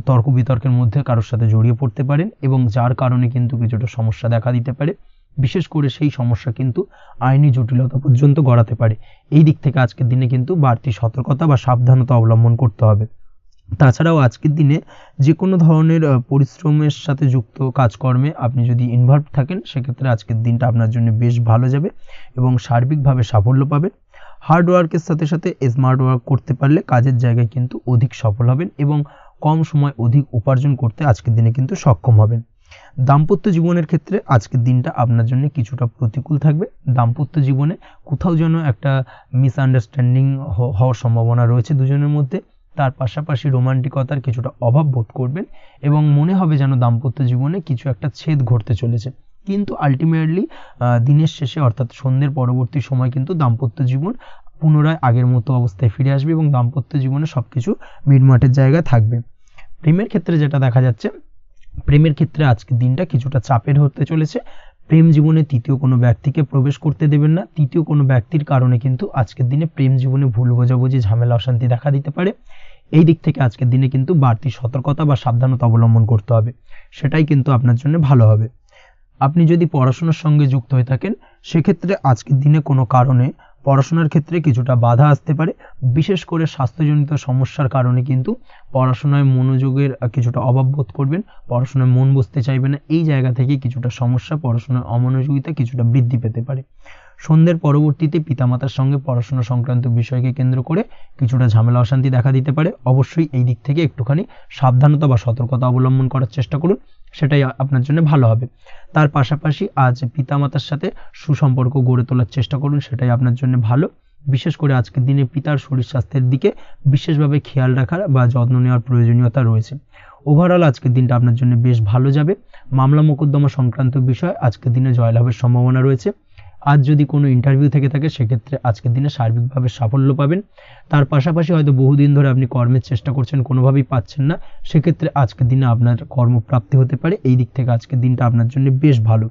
তর্ক বিতর্কের মধ্যে কারোর সাথে জড়িয়ে পড়তে পারেন এবং যার কারণে কিন্তু কিছুটা সমস্যা দেখা দিতে পারে। বিশেষ করে সেই সমস্যা কিন্তু আইনি জটিলতা পর্যন্ত গড়াতে পারে। এই দিক থেকে আজকের দিনে কিন্তু বাড়তি সতর্কতা বা সাবধানতা অবলম্বন করতে হবে। তাছাড়াও আজকের দিনে যে কোনো ধরনের পরিশ্রমের সাথে যুক্ত কাজকর্মে আপনি যদি ইনভলভ থাকেন, সেক্ষেত্রে আজকের দিনটা আপনার জন্য বেশ ভালো যাবে এবং সার্বিকভাবে সাফল্য পাবেন। হার্ড ওয়ার্কের সাথে সাথে স্মার্ট ওয়ার্ক করতে পারলে কাজের জায়গায় কিন্তু অধিক সফল হবেন এবং কম সময় অধিক উপার্জন করতে আজকের দিনে কিন্তু সক্ষম হবেন। দাম্পত্য জীবনের ক্ষেত্রে আজকের দিনটা আপনার জন্য কিছুটা প্রতিকূল থাকবে। দাম্পত্য জীবনে কোথাও যেন একটা মিসআন্ডারস্ট্যান্ডিং হওয়ার সম্ভাবনা রয়েছে দুজনের মধ্যে। তার পাশাপাশি রোমান্টিকতার কিছুটা অভাব বোধ করবেন এবং মনে হবে যেন দাম্পত্য জীবনে কিছু একটা ছেদ ঘটতে চলেছে। কিন্তু আলটিমেটলি দিনের শেষে অর্থাৎ সন্ধ্যের পরবর্তী সময় কিন্তু দাম্পত্য জীবন পুনরায় আগের মতো অবস্থায় ফিরে আসবে এবং দাম্পত্য জীবনে সবকিছু মিটমাটের জায়গায় থাকবে। প্রেমের ক্ষেত্রে যেটা দেখা যাচ্ছে, প্রেমের ক্ষেত্রে আজকের দিনটা কিছুটা চাপের হতে চলেছে। প্রেম জীবনে তৃতীয় কোনো ব্যক্তিকে প্রবেশ করতে দেবেন না। তৃতীয় কোনো ব্যক্তির কারণে কিন্তু আজকের দিনে প্রেম জীবনে ভুল বোঝাবুঝি, ঝামেলা, অশান্তি দেখা দিতে পারে। এই দিক থেকে আজকের দিনে কিন্তু বাড়তি সতর্কতা বা সাবধানতা অবলম্বন করতে হবে, সেটাই কিন্তু আপনার জন্য ভালো হবে। আপনি যদি পড়াশোনার সঙ্গে যুক্ত হয়ে থাকেন, সেক্ষেত্রে আজকের দিনে কোনো কারণে পড়াশোনার ক্ষেত্রে কিছুটা বাধা আসতে পারে। বিশেষ করে স্বাস্থ্যজনিত সমস্যার কারণে কিন্তু পড়াশোনায় মনোযোগের কিছুটা অভাব বোধ করবেন, পড়াশোনায় মন বসতে চাইবে না। এই জায়গা থেকে কিছুটা সমস্যা, পড়াশোনার অমনোযোগিতা কিছুটা বৃদ্ধি পেতে পারে। সন্ধ্যের পরবর্তীতে পিতামাতার সঙ্গে পড়াশোনা সংক্রান্ত বিষয়কে কেন্দ্র করে কিছুটা ঝামেলা, অশান্তি দেখা দিতে পারে। অবশ্যই এই দিক থেকে একটুখানি সাবধানতা বা সতর্কতা অবলম্বন করার চেষ্টা করুন, সেটাই আপনার জন্য ভালো হবে। তার পাশাপাশি আজ পিতামাতার সাথে সুসম্পর্ক গড়ে তোলার চেষ্টা করুন, সেটাই আপনার জন্য ভালো। বিশেষ করে আজকের দিনে পিতার শরীর স্বাস্থ্যের দিকে বিশেষভাবে খেয়াল রাখার বা যত্ন নেওয়ার প্রয়োজনীয়তা রয়েছে। ওভারঅল আজকের দিনটা আপনার জন্য বেশ ভালো যাবে। মামলা মোকদ্দমা সংক্রান্ত বিষয় আজকের দিনে জয়লাভের সম্ভাবনা রয়েছে। আজ যদি কোনো ইন্টারভিউ থেকে থাকে, সেক্ষেত্রে আজকের দিনে সার্বিকভাবে সাফল্য পাবেন। তার পাশাপাশি হয়তো বহুদিন ধরে আপনি কর্মের চেষ্টা করছেন, কোনোভাবেই পাচ্ছেন না, সেক্ষেত্রে আজকের দিনে আপনার কর্মপ্রাপ্তি হতে পারে। এই দিক থেকে আজকের দিনটা আপনার জন্য বেশ ভালো।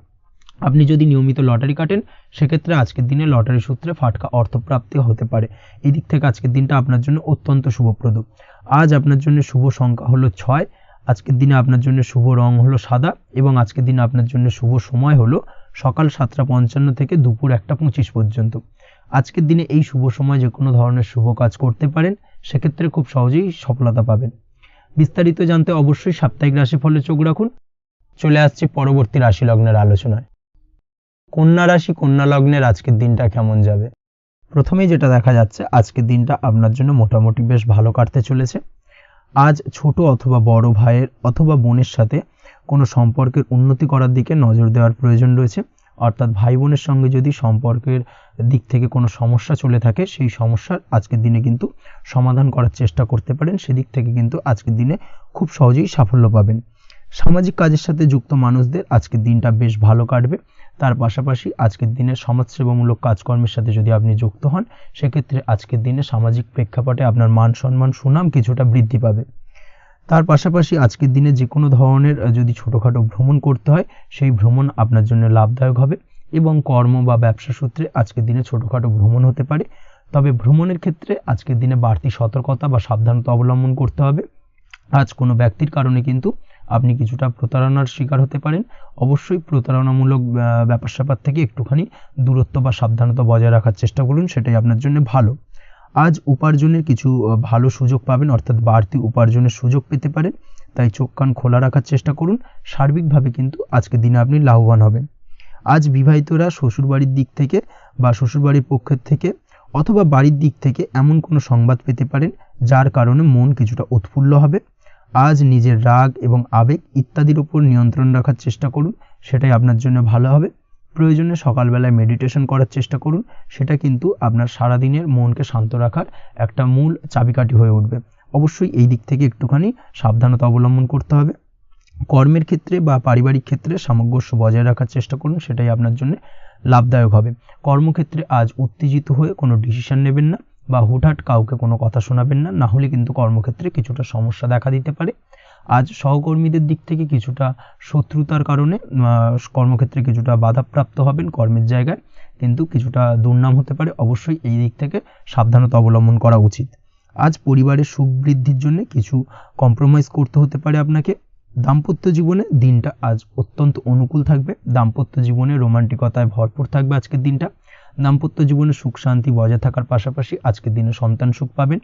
আপনি যদি নিয়মিত লটারি কাটেন, সেক্ষেত্রে আজকের দিনে লটারি সূত্রে ফাটকা অর্থপ্রাপ্তি হতে পারে। এই দিক থেকে আজকের দিনটা আপনার জন্য অত্যন্ত শুভপ্রদ। আজ আপনার জন্য শুভ সংখ্যা হলো 6। আজকের দিনে আপনার জন্য শুভ রং হলো সাদা এবং আজকের দিনে আপনার জন্য শুভ সময় হলো সকাল 7:55 থেকে দুপুর 1:25 পর্যন্ত। আজকের দিনে এই শুভ সময় যে কোনো ধরনের শুভ কাজ করতে পারেন, সেক্ষেত্রে খুব সহজেই সফলতা পাবেন। বিস্তারিত জানতে অবশ্যই সাপ্তাহিক রাশিফলে চোখ রাখুন। চলে আসছি পরবর্তী রাশি লগ্নের আলোচনায়। কন্যা রাশি, কন্যা লগ্নের আজকের দিনটা কেমন যাবে? প্রথমেই যেটা দেখা যাচ্ছে, আজকের দিনটা আপনার জন্য মোটামুটি বেশ ভালো কাটতে চলেছে। আজ ছোট অথবা বড় ভাইয়ের অথবা বোনের সাথে কোনো সম্পর্কের উন্নতি করার দিকে নজর দেওয়ার প্রয়োজন রয়েছে। অর্থাৎ ভাই বোনের সঙ্গে যদি সম্পর্কের দিক থেকে কোনো সমস্যা চলে থাকে, সেই সমস্যার আজকের দিনে কিন্তু সমাধান করার চেষ্টা করতে পারেন। সেদিক থেকে কিন্তু আজকের দিনে খুব সহজেই সাফল্য পাবেন। সামাজিক কাজের সাথে যুক্ত মানুষদের আজকের দিনটা বেশ ভালো কাটবে। তার পাশাপাশি আজকের দিনে সমাজসেবামূলক কাজকর্মের সাথে যদি আপনি যুক্ত হন, সেক্ষেত্রে আজকের দিনে সামাজিক প্রেক্ষাপটে আপনার মান সম্মান, সুনাম কিছুটা বৃদ্ধি পাবে। তার পাশাপাশি আজকের দিনে যে কোনো ধরনের যদি ছোটোখাটো ভ্রমণ করতে হয় সেই ভ্রমণ আপনার জন্য লাভদায়ক হবে, এবং কর্ম বা ব্যবসা সূত্রে আজকের দিনে ছোটোখাটো ভ্রমণ হতে পারে। তবে ভ্রমণের ক্ষেত্রে আজকের দিনে বাড়তি সতর্কতা বা সাবধানতা অবলম্বন করতে হবে। আজ কোনো ব্যক্তির কারণে কিন্তু আপনি কিছুটা প্রতারণার শিকার হতে পারেন। অবশ্যই প্রতারণামূলক ব্যাপার স্যাপার থেকে একটুখানি দূরত্ব বা সাবধানতা বজায় রাখার চেষ্টা করুন, সেটাই আপনার জন্য ভালো। আজ উপার্জনের কিছু ভালো সুযোগ পাবেন, অর্থাৎ বাড়তি উপার্জনের সুযোগ পেতে পারেন, তাই চোখ কান খোলা রাখার চেষ্টা করুন। সার্বিকভাবে কিন্তু আজকের দিনে আপনি লাভবান হবেন। আজ বিবাহিতরা শ্বশুরবাড়ির দিক থেকে বা শ্বশুরবাড়ির পক্ষের থেকে অথবা বাড়ির দিক থেকে এমন কোনো সংবাদ পেতে পারেন যার কারণে মন কিছুটা উৎফুল্ল হবে। আজ নিজের রাগ এবং আবেগ ইত্যাদির উপর নিয়ন্ত্রণ রাখার চেষ্টা করুন, সেটাই আপনার জন্য ভালো হবে। প্রয়োজনে সকালবেলায় মেডিটেশন করার চেষ্টা করুন, সেটা কিন্তু আপনার সারাদিনের মনকে শান্ত রাখার একটা মূল চাবিকাঠি হয়ে উঠবে। অবশ্যই এই দিক থেকে একটুখানি সাবধানতা অবলম্বন করতে হবে। কর্মের ক্ষেত্রে বা পারিবারিক ক্ষেত্রে সামঞ্জস্য বজায় রাখার চেষ্টা করুন, সেটাই আপনার জন্য লাভদায়ক হবে। কর্মক্ষেত্রে আজ উত্তেজিত হয়ে কোনো ডিসিশন নেবেন না বা হুটহাট কাউকে কোনো কথা শোনাবেন না, না হলে কিন্তু কর্মক্ষেত্রে কিছুটা সমস্যা দেখা দিতে পারে। আজ সহকর্মীদের দিক থেকে কিছুটা শত্রুতার কারণে কর্মক্ষেত্রে কিছুটা বাধাপ্রাপ্ত হবেন, কর্মের জায়গায় কিন্তু কিছুটা দুর্নাম হতে পারে। অবশ্যই এই দিক থেকে সাবধানতা অবলম্বন করা উচিত। আজ পরিবারের সুখ বৃদ্ধির জন্য কিছু কম্প্রোমাইজ করতে হতে পারে আপনাকে। দাম্পত্য জীবনে দিনটা আজ অত্যন্ত অনুকূল থাকবে। দাম্পত্য জীবনে রোমান্টিকতায় ভরপুর থাকবে আজকের দিনটা। দাম্পত্য জীবনে সুখ শান্তি বজায় থাকার পাশাপাশি আজকের দিনে সন্তান সুখ পাবেন।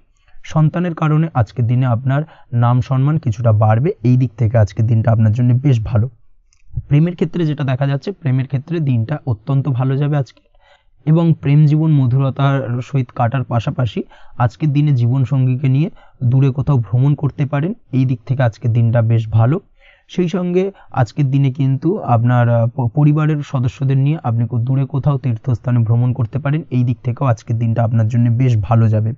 সন্তানের কারণে আজকের দিনে আপনার নাম সম্মান কিছুটা বাড়বে, এই দিক থেকে আজকের দিনটা আপনার জন্য বেশ ভালো। প্রেমের ক্ষেত্রে যেটা দেখা যাচ্ছে, প্রেমের ক্ষেত্রে দিনটা অত্যন্ত ভালো যাবে আজকে, এবং প্রেম জীবন মধুরতার সহিত কাটার পাশাপাশি আজকের দিনে জীবনসঙ্গীকে নিয়ে দূরে কোথাও ভ্রমণ করতে পারেন, এই দিক থেকে আজকের দিনটা বেশ ভালো। সেই সঙ্গে আজকের দিনে কিন্তু আপনার পরিবারের সদস্যদের নিয়ে আপনি দূরে কোথাও তীর্থস্থানে ভ্রমণ করতে পারেন, এই দিক থেকেও আজকের দিনটা আপনার জন্য বেশ ভালো যাবে।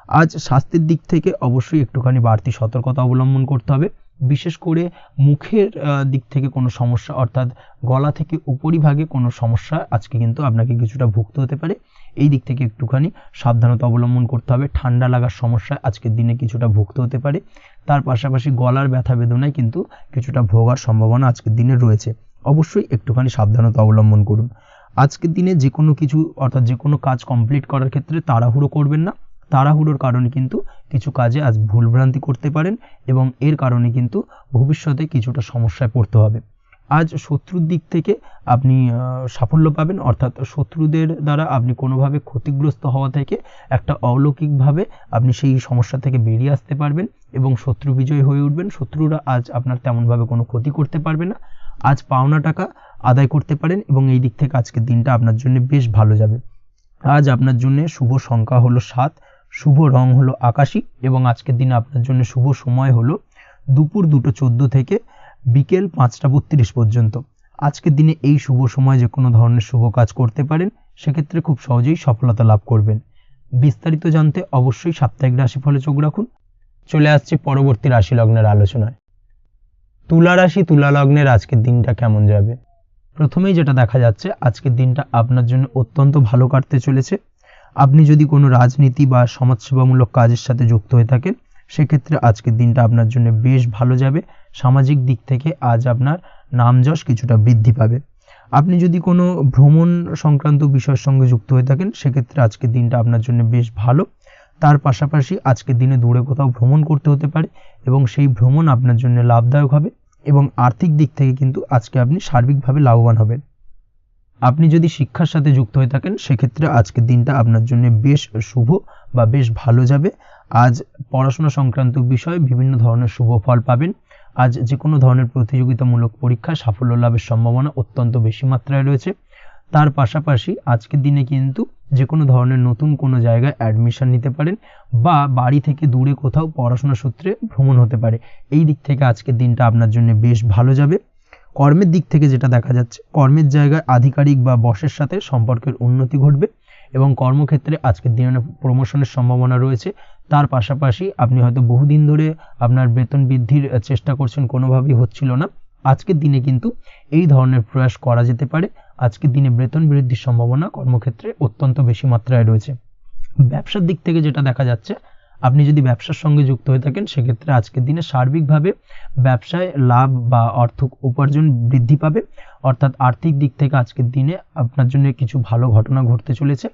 আজ স্বাস্থ্যের দিক থেকে অবশ্যই একটুখানি বাড়তি সতর্কতা অবলম্বন করতে হবে। বিশেষ করে মুখের দিক থেকে কোনো সমস্যা, অর্থাৎ গলা থেকে উপরিভাগে কোনো সমস্যা আজকে কিন্তু আপনাকে কিছুটা ভুগতে হতে পারে, এই দিক থেকে একটুখানি সাবধানতা অবলম্বন করতে হবে। ঠান্ডা লাগার সমস্যা আজকের দিনে কিছুটা ভুগতে হতে পারে। তার পাশাপাশি গলার ব্যথা বেদনায় কিন্তু কিছুটা ভোগার সম্ভাবনা আজকের দিনে রয়েছে। অবশ্যই একটুখানি সাবধানতা অবলম্বন করুন। আজকের দিনে যে কোনো কিছু, অর্থাৎ যে কোনো কাজ কমপ্লিট করার ক্ষেত্রে তাড়াহুড়ো করবেন না। তাড়াহুড়োর কারণে কিন্তু কিছু কাজে আজ ভুলভ্রান্তি করতে পারেন, এবং এর কারণে কিন্তু ভবিষ্যতে কিছুটা সমস্যায় পড়তে হবে। আজ শত্রুর দিক থেকে আপনি সাফল্য পাবেন, অর্থাৎ শত্রুদের দ্বারা আপনি কোনোভাবে ক্ষতিগ্রস্ত হওয়া থেকে একটা অলৌকিকভাবে আপনি সেই সমস্যা থেকে বেরিয়ে আসতে পারবেন এবং শত্রু বিজয় হয়ে উঠবেন। শত্রুরা আজ আপনার তেমনভাবে কোনো ক্ষতি করতে পারবে না। আজ পাওনা টাকা আদায় করতে পারেন, এবং এই দিক থেকে আজকের দিনটা আপনার জন্য বেশ ভালো যাবে। আজ আপনার জন্য শুভ সংখ্যা হলো 7, শুভ রং হলো আকাশী, এবং আজকের দিনে আপনার জন্য শুভ সময় হলো দুপুর 2:14 থেকে বিকেল 5:32 পর্যন্ত। আজকের দিনে এই শুভ সময় যে কোনো ধরনের শুভ কাজ করতে পারেন, সেক্ষেত্রে খুব সহজেই সফলতা লাভ করবেন। বিস্তারিত জানতে অবশ্যই সাপ্তাহিক রাশিফলে চোখ রাখুন। চলে আসছে পরবর্তী রাশি লগ্নের আলোচনায়। তুলা রাশি, তুলা লগ্নের আজকের দিনটা কেমন যাবে? প্রথমেই যেটা দেখা যাচ্ছে, আজকের দিনটা আপনার জন্য অত্যন্ত ভালো কাটতে চলেছে। আপনি যদি কোনো রাজনীতি বা সমাজসেবামূলক কাজের সাথে যুক্ত হয়ে থাকেন, সেক্ষেত্রে আজকের দিনটা আপনার জন্য বেশ ভালো যাবে। সামাজিক দিক থেকে আজ আপনার নামযশ কিছুটা বৃদ্ধি পাবে। আপনি যদি কোনো ভ্রমণ সংক্রান্ত বিষয়ের সঙ্গে যুক্ত হয়ে থাকেন, সেক্ষেত্রে আজকের দিনটা আপনার জন্য বেশ ভালো। তার পাশাপাশি আজকের দিনে দূরে কোথাও ভ্রমণ করতে হতে পারে, এবং সেই ভ্রমণ আপনার জন্য লাভদায়ক হবে, এবং আর্থিক দিক থেকে কিন্তু আজকে আপনি সার্বিকভাবে লাভবান হবেন। আপনি যদি শিক্ষার সাথে যুক্ত হয়ে থাকেন, সেক্ষেত্রে আজকের দিনটা আপনার জন্য বেশ শুভ বা বেশ ভালো যাবে। আজ পড়াশোনা সংক্রান্ত বিষয়ে বিভিন্ন ধরনের শুভ ফল পাবেন। আজ যে কোনো ধরনের প্রতিযোগিতামূলক পরীক্ষায় সাফল্য লাভের সম্ভাবনা অত্যন্ত বেশি মাত্রায় রয়েছে। তার পাশাপাশি আজকের দিনে কিন্তু যে কোনো ধরনের নতুন কোনো জায়গায় অ্যাডমিশন নিতে পারেন, বা বাড়ি থেকে দূরে কোথাও পড়াশোনা সূত্রে ভ্রমণ হতে পারে, এই দিক থেকে আজকের দিনটা আপনার জন্য বেশ ভালো যাবে। কর্মের দিক থেকে যেটা দেখা যাচ্ছে, কর্মের জায়গায় আধিকারিক বা বসের সাথে সম্পর্কের উন্নতি ঘটবে, এবং কর্মক্ষেত্রে আজকের দিনে প্রমোশনের সম্ভাবনা রয়েছে। তার পাশাপাশি আপনি হয়তো বহুদিন ধরে আপনার বেতন বৃদ্ধির চেষ্টা করছেন, কোনোভাবেই হচ্ছিল না, আজকের দিনে কিন্তু এই ধরনের প্রয়াস করা যেতে পারে। আজকের দিনে বেতন বৃদ্ধির সম্ভাবনা কর্মক্ষেত্রে অত্যন্ত বেশি মাত্রায় রয়েছে। ব্যবসার দিক থেকে যেটা দেখা যাচ্ছে, আপনি যদি ব্যবসার সঙ্গে যুক্ত হয়ে থাকেন সেক্ষেত্রে আজকের দিনে সার্বিকভাবে ব্যবসায় লাভ বা অর্থ উপার্জন বৃদ্ধি পাবে, অর্থাৎ আর্থিক দিক থেকে আজকের দিনে আপনার জন্য কিছু ভালো ঘটনা ঘটতে চলেছে।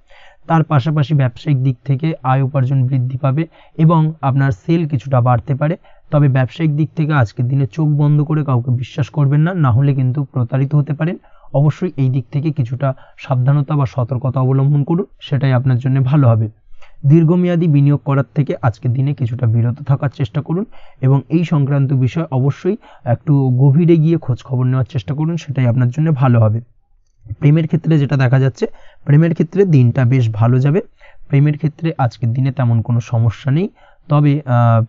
তার পাশাপাশি ব্যবসায়িক দিক থেকে আয় উপার্জন বৃদ্ধি পাবে এবং আপনার সেল কিছুটা বাড়তে পারে। তবে ব্যবসায়িক দিক থেকে আজকের দিনে চোখ বন্ধ করে কাউকে বিশ্বাস করবেন না, না হলে কিন্তু প্রতারিত হতে পারেন। অবশ্যই এই দিক থেকে কিছুটা সাবধানতা বা সতর্কতা অবলম্বন করুন, সেটাই আপনার জন্য ভালো হবে। দীর্ঘমেয়াদী বিনিয়োগ করার থেকে আজকের দিনে কিছুটা বিরত থাকার চেষ্টা করুন এবং এই সংক্রান্ত বিষয় অবশ্যই একটু গভীরে গিয়ে খোঁজ খবর নেওয়ার চেষ্টা করুন, সেটাই আপনার জন্য ভালো হবে। প্রেমের ক্ষেত্রে যেটা দেখা যাচ্ছে, প্রেমের ক্ষেত্রে দিনটা বেশ ভালো যাবে। প্রেমের ক্ষেত্রে আজকের দিনে তেমন কোনো সমস্যা নেই। তবে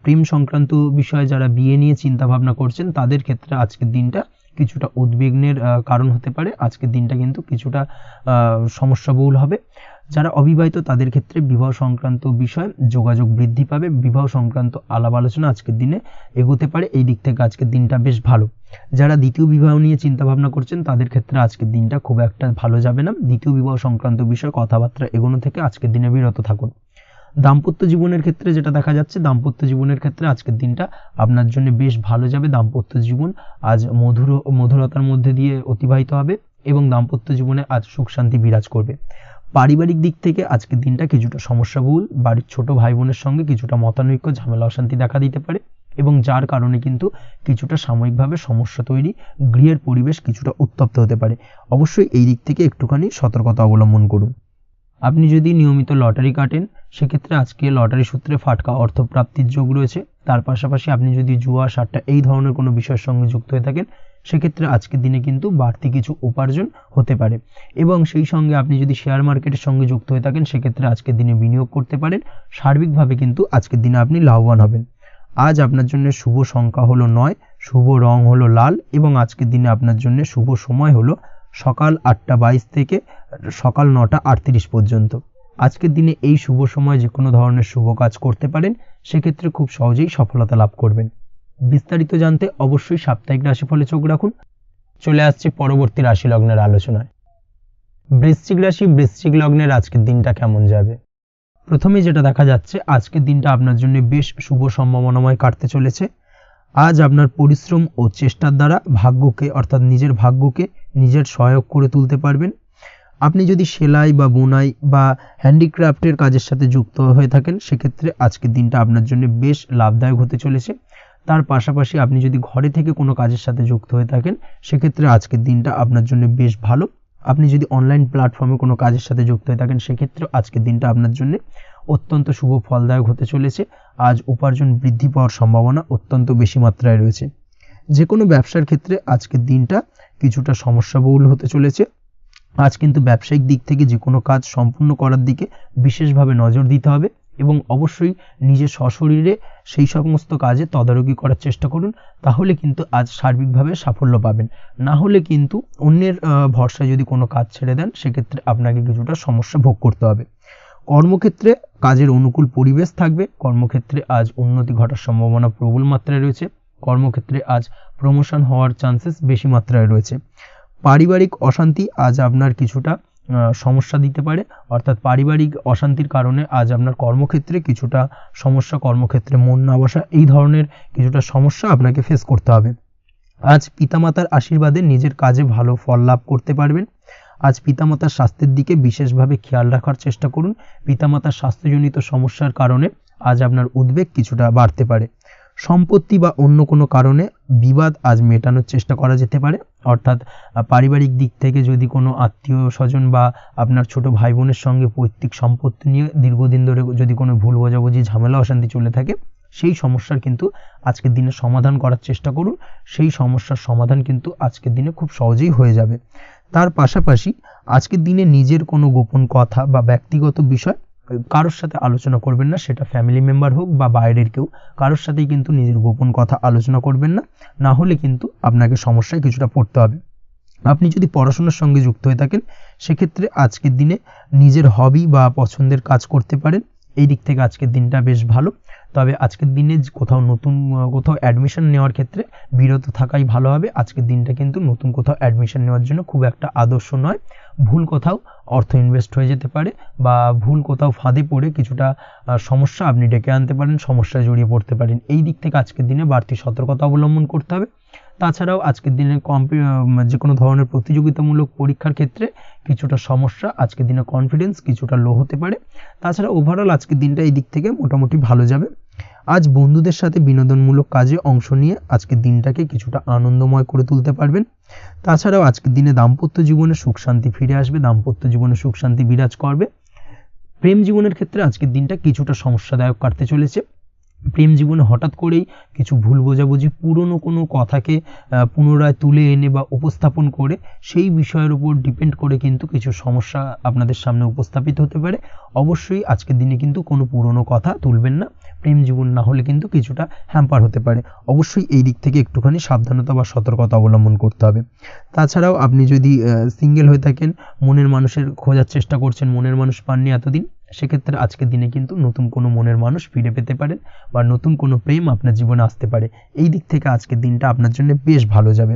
প্রেম সংক্রান্ত বিষয়ে যারা বিয়ে নিয়ে চিন্তা ভাবনা করছেন তাদের ক্ষেত্রে আজকের দিনটা কিছুটা উদ্বিগ্নের কারণ হতে পারে। আজকের দিনটা কিন্তু কিছুটা সমস্যাবহুল হবে। যারা অবিবাহিত তাদের ক্ষেত্রে বিবাহ সংক্রান্ত বিষয় যোগাযোগ বৃদ্ধি পাবে, বিবাহ সংক্রান্ত আলাপ আলোচনা আজকের দিনে এগোতে পারে। এই দিক থেকে আজকের দিনটা বেশ ভালো। যারা দ্বিতীয় বিবাহ নিয়ে চিন্তা ভাবনা করছেন তাদের ক্ষেত্রে আজকের দিনটা খুব একটা ভালো যাবে না। দ্বিতীয় বিবাহ সংক্রান্ত বিষয় কথাবার্তা এগোনো থেকে আজকের দিনে বিরত থাকুন। দাম্পত্য জীবনের ক্ষেত্রে যেটা দেখা যাচ্ছে, দাম্পত্য জীবনের ক্ষেত্রে আজকের দিনটা আপনার জন্য বেশ ভালো যাবে। দাম্পত্য জীবন আজ মধুরতার মধ্যে দিয়ে অতিবাহিত হবে এবং দাম্পত্য জীবনে আজ সুখ শান্তি বিরাজ করবে। পারিবারিক দিক থেকে আজকের দিনটা কিছুটা সমস্যাবহুল। বাড়ির ছোট ভাই বোনের সঙ্গে কিছুটা মতানৈক্য, ঝামেলা অশান্তি দেখা দিতে পারে এবং যার কারণে কিন্তু কিছুটা সাময়িকভাবে সমস্যা তৈরি, গৃহের পরিবেশ কিছুটা উত্তপ্ত হতে পারে। অবশ্যই এই দিক থেকে একটুখানি সতর্কতা অবলম্বন করুন। আপনি যদি নিয়মিত লটারি কাটেন সেক্ষেত্রে আজকে লটারি সূত্রে ফাটকা অর্থপ্রাপ্তির যোগ রয়েছে। তার পাশাপাশি আপনি যদি জুয়া সাট্টা এই ধরনের কোনো বিষয়ের সঙ্গে যুক্ত হয়ে থাকেন সেক্ষেত্রে আজকের দিনে কিন্তু বাড়তি কিছু উপার্জন হতে পারে এবং সেই সঙ্গে আপনি যদি শেয়ার মার্কেটের সঙ্গে যুক্ত হয়ে থাকেন সেক্ষেত্রে আজকের দিনে বিনিয়োগ করতে পারেন। সার্বিকভাবে কিন্তু আজকের দিনে আপনি লাভবান হবেন। আজ আপনার জন্য শুভ সংখ্যা হলো 9, শুভ রং হলো লাল এবং আজকের দিনে আপনার জন্য শুভ সময় হলো সকাল 8টা 22 থেকে সকাল 9টা 38 পর্যন্ত। আজকের দিনে এই শুভ সময় যে কোনো ধরনের শুভ কাজ করতে পারেন, সেক্ষেত্রে খুব সহজেই সফলতা লাভ করবেন। বিস্তারিত জানতে অবশ্যই সাপ্তাহিক রাশিফলে চোখ রাখুন। চলে আসছে পরবর্তী রাশি লগ্নের আলোচনায়। বৃশ্চিক রাশি, বৃশ্চিক লগ্নের আজকের দিনটা কেমন যাবে? প্রথমে যেটা দেখা যাচ্ছে, আজকের দিনটা আপনার জন্য বেশ শুভ সম্ভাবনাময় কাটতে চলেছে। আজ আপনার পরিশ্রম ও চেষ্টার দ্বারা ভাগ্যকে অর্থাৎ নিজের ভাগ্যকে নিজের সহায়ক করে তুলতে পারবেন। আপনি যদি সেলাই বা বুনাই বা হ্যান্ডিক্রাফটের কাজের সাথে যুক্ত হয়ে থাকেন সেক্ষেত্রে আজকের দিনটা আপনার জন্য বেশ লাভদায়ক হতে চলেছে। তার পাশাপাশি আপনি যদি ঘরে থেকে কোনো কাজের সাথে যুক্ত হয়ে থাকেন সেক্ষেত্রে আজকের দিনটা আপনার জন্য বেশ ভালো। আপনি যদি অনলাইন প্ল্যাটফর্মে কোনো কাজের সাথে যুক্ত হয়ে থাকেন সেক্ষেত্রে আজকের দিনটা আপনার জন্য অত্যন্ত শুভ ফলদায়ক হতে চলেছে। আজ উপার্জন বৃদ্ধি পাওয়ার সম্ভাবনা অত্যন্ত বেশি মাত্রায় রয়েছে। যে কোনো ব্যবসার ক্ষেত্রে আজকের দিনটা কিছুটা সমস্যাবহুল হতে চলেছে। আজ কিন্তু ব্যবসায়িক দিক থেকে যে কোনো কাজ সম্পূর্ণ করার দিকে বিশেষভাবে নজর দিতে হবে এবং অবশ্যই নিজের সশরীরে সেই সমস্ত কাজে তদারকি করার চেষ্টা করুন, তাহলে কিন্তু আজ সার্বিকভাবে সাফল্য পাবেন। না হলে কিন্তু অন্যের ভরসায় যদি কোনো কাজ ছেড়ে দেন সেক্ষেত্রে আপনাকে কিছুটা সমস্যা ভোগ করতে হবে। কর্মক্ষেত্রে কাজের অনুকূল পরিবেশ থাকবে। কর্মক্ষেত্রে আজ উন্নতি ঘটার সম্ভাবনা প্রবল মাত্রায় রয়েছে। কর্মক্ষেত্রে আজ প্রমোশন হওয়ার চান্সেস বেশি মাত্রায় রয়েছে। পারিবারিক অশান্তি আজ আপনার কিছুটা সমস্যা দিতে পারে, অর্থাৎ পারিবারিক অশান্তির কারণে আজ আপনার কর্মক্ষেত্রে কিছুটা সমস্যা, কর্মক্ষেত্রে মন না বসা, এই ধরনের কিছুটা সমস্যা আপনাকে ফেস করতে হবে। আজ পিতামাতার আশীর্বাদে নিজের কাজে ভালো ফল লাভ করতে পারবেন। আজ পিতামাতার স্বাস্থ্যের দিকে বিশেষভাবে খেয়াল রাখার চেষ্টা করুন। পিতামাতার স্বাস্থ্যজনিত সমস্যার কারণে আজ আপনার উদ্বেগ কিছুটা বাড়তে পারে। সম্পত্তি বা অন্য কোনো কারণে বিবাদ আজ মেটানোর চেষ্টা করা যেতে পারে, অর্থাৎ পারিবারিক দিক থেকে যদি কোনো আত্মীয় স্বজন বা আপনার ছোট ভাই বোনের সঙ্গে পৈতৃক সম্পত্তি নিয়ে দীর্ঘদিন ধরে যদি কোনো ভুল বোঝাবুঝি, ঝামেলা অশান্তি চলে থাকে সেই সমস্যার কিন্তু আজকের দিনে সমাধান করার চেষ্টা করুন। সেই সমস্যার সমাধান কিন্তু আজকের দিনে খুব সহজেই হয়ে যাবে। তার পাশাপাশি আজকের দিনে নিজের কোনো গোপন কথা বা ব্যক্তিগত বিষয় কারোর সাথে আলোচনা করবেন না, সেটা ফ্যামিলি মেম্বার হোক বা বাইরের কেউ, কারোর সাথেই কিন্তু নিজের গোপন কথা আলোচনা করবেন না, না হলে কিন্তু আপনাকে সমস্যায় কিছুটা পড়তে হবে। আপনি যদি পড়াশোনার সঙ্গে যুক্ত হয়ে থাকেন সেক্ষেত্রে আজকের দিনে নিজের হবি বা পছন্দের কাজ করতে পারেন এই দিক থেকে আজকের দিনটা বেশ ভালো। তবে আজকের দিনে কোথাও অ্যাডমিশন নেওয়ার ক্ষেত্রে বিরত থাকাই ভালো হবে। আজকের দিনটা কিন্তু নতুন কোথাও অ্যাডমিশন নেওয়ার জন্য খুব একটা আদর্শ নয়। ভুল কোথাও অর্থ ইনভেস্ট হয়ে যেতে পারে বা ভুল কোথাও ফাঁদে পড়ে কিছুটা সমস্যা আপনি ডেকে আনতে পারেন, সমস্যায় জড়িয়ে পড়তে পারেন। এই দিক থেকে আজকের দিনে বাড়তি সতর্কতা অবলম্বন করতে হবে। তাছাড়াও আজকের দিনে যে কোনো ধরনের প্রতিযোগিতামূলক পরীক্ষার ক্ষেত্রে কিছুটা সমস্যা, আজকের দিনে কনফিডেন্স কিছুটা লো হতে পারে। তাছাড়া ওভারঅল আজকের দিনটা এই দিক থেকে মোটামুটি ভালো যাবে। আজ বন্ধুদের সাথে বিনোদনমূলক কাজে অংশ নিয়ে আজকের দিনটাকে কিছুটা আনন্দময় করে তুলতে পারবেন। তাছাড়াও আজকের দিনে দাম্পত্য জীবনে সুখ শান্তি ফিরে আসবে, দাম্পত্য জীবনে সুখ শান্তি বিরাজ করবে। প্রেম জীবনের ক্ষেত্রে আজকের দিনটা কিছুটা সমস্যাদায়ক কাটতে চলেছে। প্রেম জীবনে হঠাৎ করেই কিছু ভুল বোঝাবুঝি, পুরনো কোনো কথাকে পুনরায় তুলে এনে বা উপস্থাপন করে সেই বিষয়ের উপর ডিপেন্ড করে কিন্তু কিছু সমস্যা আপনাদের সামনে উপস্থাপিত হতে পারে। অবশ্যই আজকের দিনে কিন্তু কোনো পুরনো কথা তুলবেন না, প্রেম জীবন না হলে কিন্তু কিছুটা হ্যাম্পার হতে পারে। অবশ্যই এই দিক থেকে একটুখানি সাবধানতা বা সতর্কতা অবলম্বন করতে হবে। তাছাড়াও আপনি যদি সিঙ্গেল হয়ে থাকেন, মনের মানুষের খোঁজার চেষ্টা করছেন, মনের মানুষ পাননি এতদিন, সেক্ষেত্রে আজকের দিনে কিন্তু নতুন কোনো মনের মানুষ ফিরে পেতে পারেন বা নতুন কোনো প্রেম আপনার জীবনে আসতে পারে। এই দিক থেকে আজকের দিনটা আপনার জন্য বেশ ভালো যাবে।